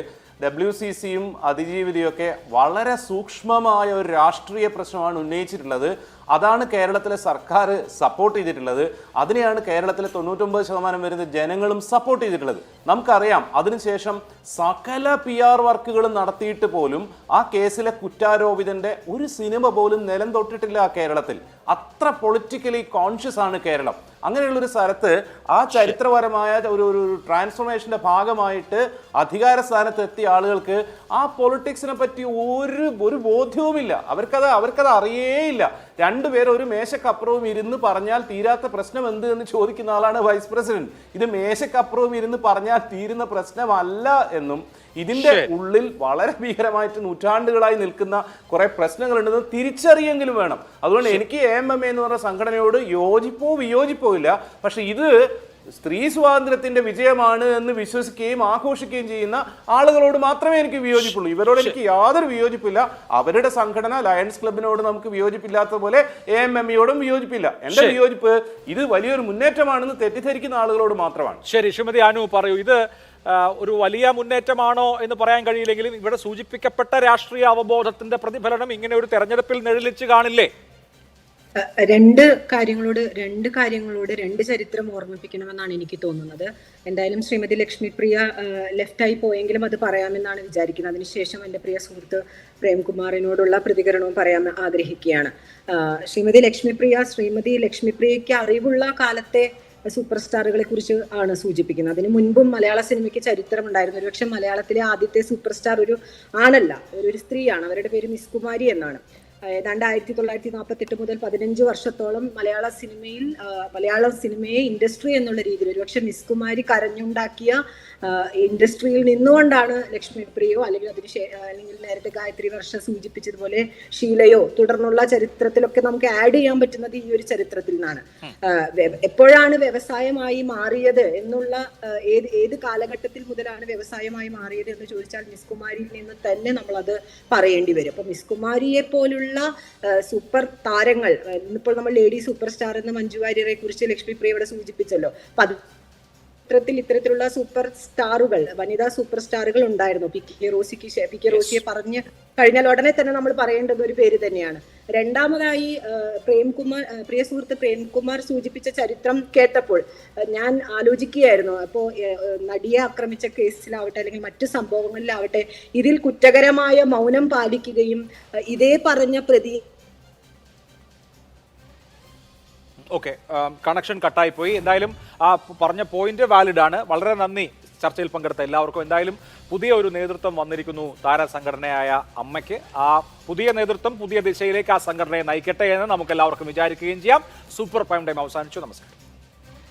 WCCയും അതിജീവിതയൊക്കെ വളരെ സൂക്ഷ്മമായ ഒരു രാഷ്ട്രീയ പ്രശ്നമാണ് ഉന്നയിച്ചിട്ടുള്ളത്. അതാണ് കേരളത്തിലെ സർക്കാർ സപ്പോർട്ട് ചെയ്തിട്ടുള്ളത്. അതിനെയാണ് കേരളത്തിലെ 99% വരുന്ന ജനങ്ങളും സപ്പോർട്ട് ചെയ്തിട്ടുള്ളത്. നമുക്കറിയാം, അതിനുശേഷം സകല PR വർക്കുകളും നടത്തിയിട്ട് പോലും ആ കേസിലെ കുറ്റാരോപിതൻ്റെ ഒരു സിനിമ പോലും നിലം തൊട്ടിട്ടില്ല കേരളത്തിൽ. അത്ര പൊളിറ്റിക്കലി കോൺഷ്യസ് ആണ് കേരളം. അങ്ങനെയുള്ളൊരു സ്ഥലത്ത് ആ ചരിത്രപരമായ ഒരു ട്രാൻസ്ഫോർമേഷൻ്റെ ഭാഗമായിട്ട് അധികാര സ്ഥാനത്ത് എത്തിയ ആളുകൾക്ക് ആ പൊളിറ്റിക്സിനെ പറ്റി ഒരു ബോധ്യവുമില്ല. അവർക്കത് അറിയേയില്ല. 2 പേർ ഒരു മേശക്കപ്പുറവും ഇരുന്ന് പറഞ്ഞാൽ തീരാത്ത പ്രശ്നം എന്ത് എന്ന് ചോദിക്കുന്ന ആളാണ് വൈസ് പ്രസിഡന്റ്. ഇത് മേശക്കപ്പുറവും ഇരുന്ന് പറഞ്ഞാൽ തീരുന്ന പ്രശ്നമല്ല എന്നും ഇതിന്റെ ഉള്ളിൽ വളരെ ഭീകരമായിട്ട് നൂറ്റാണ്ടുകളായി നിൽക്കുന്ന കുറെ പ്രശ്നങ്ങളുണ്ടെന്ന് തിരിച്ചറിയെങ്കിലും വേണം. അതുകൊണ്ട് എനിക്ക് AMMA എന്ന് പറഞ്ഞ സംഘടനയോട് യോജിപ്പോ വിയോജിപ്പോ ഇല്ല. പക്ഷെ ഇത് സ്ത്രീ സ്വാതന്ത്ര്യത്തിന്റെ വിജയമാണ് എന്ന് വിശ്വസിക്കുകയും ആഘോഷിക്കുകയും ചെയ്യുന്ന ആളുകളോട് മാത്രമേ എനിക്ക് വിയോജിപ്പുള്ളൂ. ഇവരോട് എനിക്ക് യാതൊരു വിയോജിപ്പില്ല. അവരുടെ സംഘടന ലയൺസ് ക്ലബിനോട് നമുക്ക് വിയോജിപ്പില്ലാത്ത പോലെ AMMയോടും വിയോജിപ്പില്ല. എന്റെ വിയോജിപ്പ് ഇത് വലിയൊരു മുന്നേറ്റമാണെന്ന് തെറ്റിദ്ധരിക്കുന്ന ആളുകളോട് മാത്രമാണ്. ശരി, ശ്രീമതി അനു പറയൂ, ഇത് ഒരു വലിയ മുന്നേറ്റമാണോ എന്ന് പറയാൻ കഴിയില്ലെങ്കിലും ഇവിടെ സൂചിപ്പിക്കപ്പെട്ട രാഷ്ട്രീയ അവബോധത്തിന്റെ പ്രതിഫലനം ഇങ്ങനെ ഒരു തെരഞ്ഞെടുപ്പിൽ നിഴലിച്ച് കാണില്ലേ? രണ്ട് കാര്യങ്ങളോട് രണ്ട് ചരിത്രം ഓർമ്മിപ്പിക്കണമെന്നാണ് എനിക്ക് തോന്നുന്നത്. എന്തായാലും ശ്രീമതി ലക്ഷ്മിപ്രിയ ലെഫ്റ്റായി പോയെങ്കിലും അത് പറയാമെന്നാണ് വിചാരിക്കുന്നത്. അതിനുശേഷം എൻ്റെ പ്രിയ സുഹൃത്ത് പ്രേംകുമാറിനോടുള്ള പ്രതികരണവും പറയാൻ ആഗ്രഹിക്കുകയാണ്. ശ്രീമതി ലക്ഷ്മിപ്രിയയ്ക്ക് അറിവുള്ള കാലത്തെ സൂപ്പർ സ്റ്റാറുകളെ കുറിച്ച് ആണ് സൂചിപ്പിക്കുന്നത്. അതിന് മുൻപും മലയാള സിനിമയ്ക്ക് ചരിത്രം ഉണ്ടായിരുന്നു. ഒരുപക്ഷെ മലയാളത്തിലെ ആദ്യത്തെ സൂപ്പർ സ്റ്റാർ ഒരു ആണല്ല, ഒരു സ്ത്രീയാണ്. അവരുടെ പേര് മിസ് കുമാരി എന്നാണ്. ഏതാണ്ട് 1948 മുതൽ 15 വർഷത്തോളം മലയാള സിനിമയെ ഇൻഡസ്ട്രി എന്നുള്ള രീതിയിൽ ഒരുപക്ഷെ മിസ് കുമാരി കരഞ്ഞുണ്ടാക്കിയ ഇൻഡസ്ട്രിയിൽ നിന്നുകൊണ്ടാണ് ലക്ഷ്മിപ്രിയോ അല്ലെങ്കിൽ നേരത്തെ ഗായത്രി വർഷ സൂചിപ്പിച്ചതുപോലെ ഷീലയോ തുടർന്നുള്ള ചരിത്രത്തിലൊക്കെ നമുക്ക് ആഡ് ചെയ്യാൻ പറ്റുന്നത് ഈ ഒരു ചരിത്രത്തിൽ നിന്നാണ്. എപ്പോഴാണ് വ്യവസായമായി മാറിയത് എന്നുള്ള ഏത് കാലഘട്ടത്തിൽ മുതലാണ് വ്യവസായമായി മാറിയത് എന്ന് ചോദിച്ചാൽ മിസ് കുമാരിയിൽ നിന്ന് തന്നെ നമ്മളത് പറയേണ്ടി വരും. അപ്പൊ മിസ് കുമാരിയെ പോലുള്ള സൂപ്പർ താരങ്ങൾ, ഇന്നിപ്പോൾ നമ്മൾ ലേഡി സൂപ്പർ സ്റ്റാർ എന്ന മഞ്ജു വാര്യരെ കുറിച്ച് ലക്ഷ്മിപ്രിയ ഇവിടെ സൂചിപ്പിച്ചല്ലോ. ഇത്തരത്തിലുള്ള സൂപ്പർ സ്റ്റാറുകൾ, വനിതാ സൂപ്പർ സ്റ്റാറുകൾ ഉണ്ടായിരുന്നു. പി കെ റോസിയെ പറഞ്ഞു കഴിഞ്ഞാൽ ഉടനെ തന്നെ നമ്മൾ പറയേണ്ടത് ഒരു പേര് തന്നെയാണ്. രണ്ടാമതായി പ്രിയ സുഹൃത്ത് പ്രേംകുമാർ സൂചിപ്പിച്ച ചരിത്രം കേട്ടപ്പോൾ ഞാൻ ആലോചിക്കുകയായിരുന്നു. അപ്പോൾ നടിയെ ആക്രമിച്ച കേസിലാവട്ടെ അല്ലെങ്കിൽ മറ്റു സംഭവങ്ങളിലാവട്ടെ ഇതിൽ കുറ്റകരമായ മൗനം പാലിക്കുകയും ഇതേ പറഞ്ഞ പ്രതി ഓക്കെ, കണക്ഷൻ കട്ടായി പോയി. എന്തായാലും ആ പറഞ്ഞ പോയിന്റ് വാലിഡ് ആണ്. വളരെ നന്ദി ചർച്ചയിൽ പങ്കെടുത്ത എല്ലാവർക്കും. എന്തായാലും പുതിയ ഒരു നേതൃത്വം വന്നിരിക്കുന്നു താരസംഘടനയായ അമ്മയ്ക്ക്. ആ പുതിയ നേതൃത്വം പുതിയ ദിശയിലേക്ക് ആ സംഘടനയെ നയിക്കട്ടെ എന്ന് നമുക്ക് എല്ലാവർക്കും വിചാരിക്കുകയും ചെയ്യാം. സൂപ്പർ പ്രൈം ടൈം അവസാനിച്ചു. നമസ്കാരം.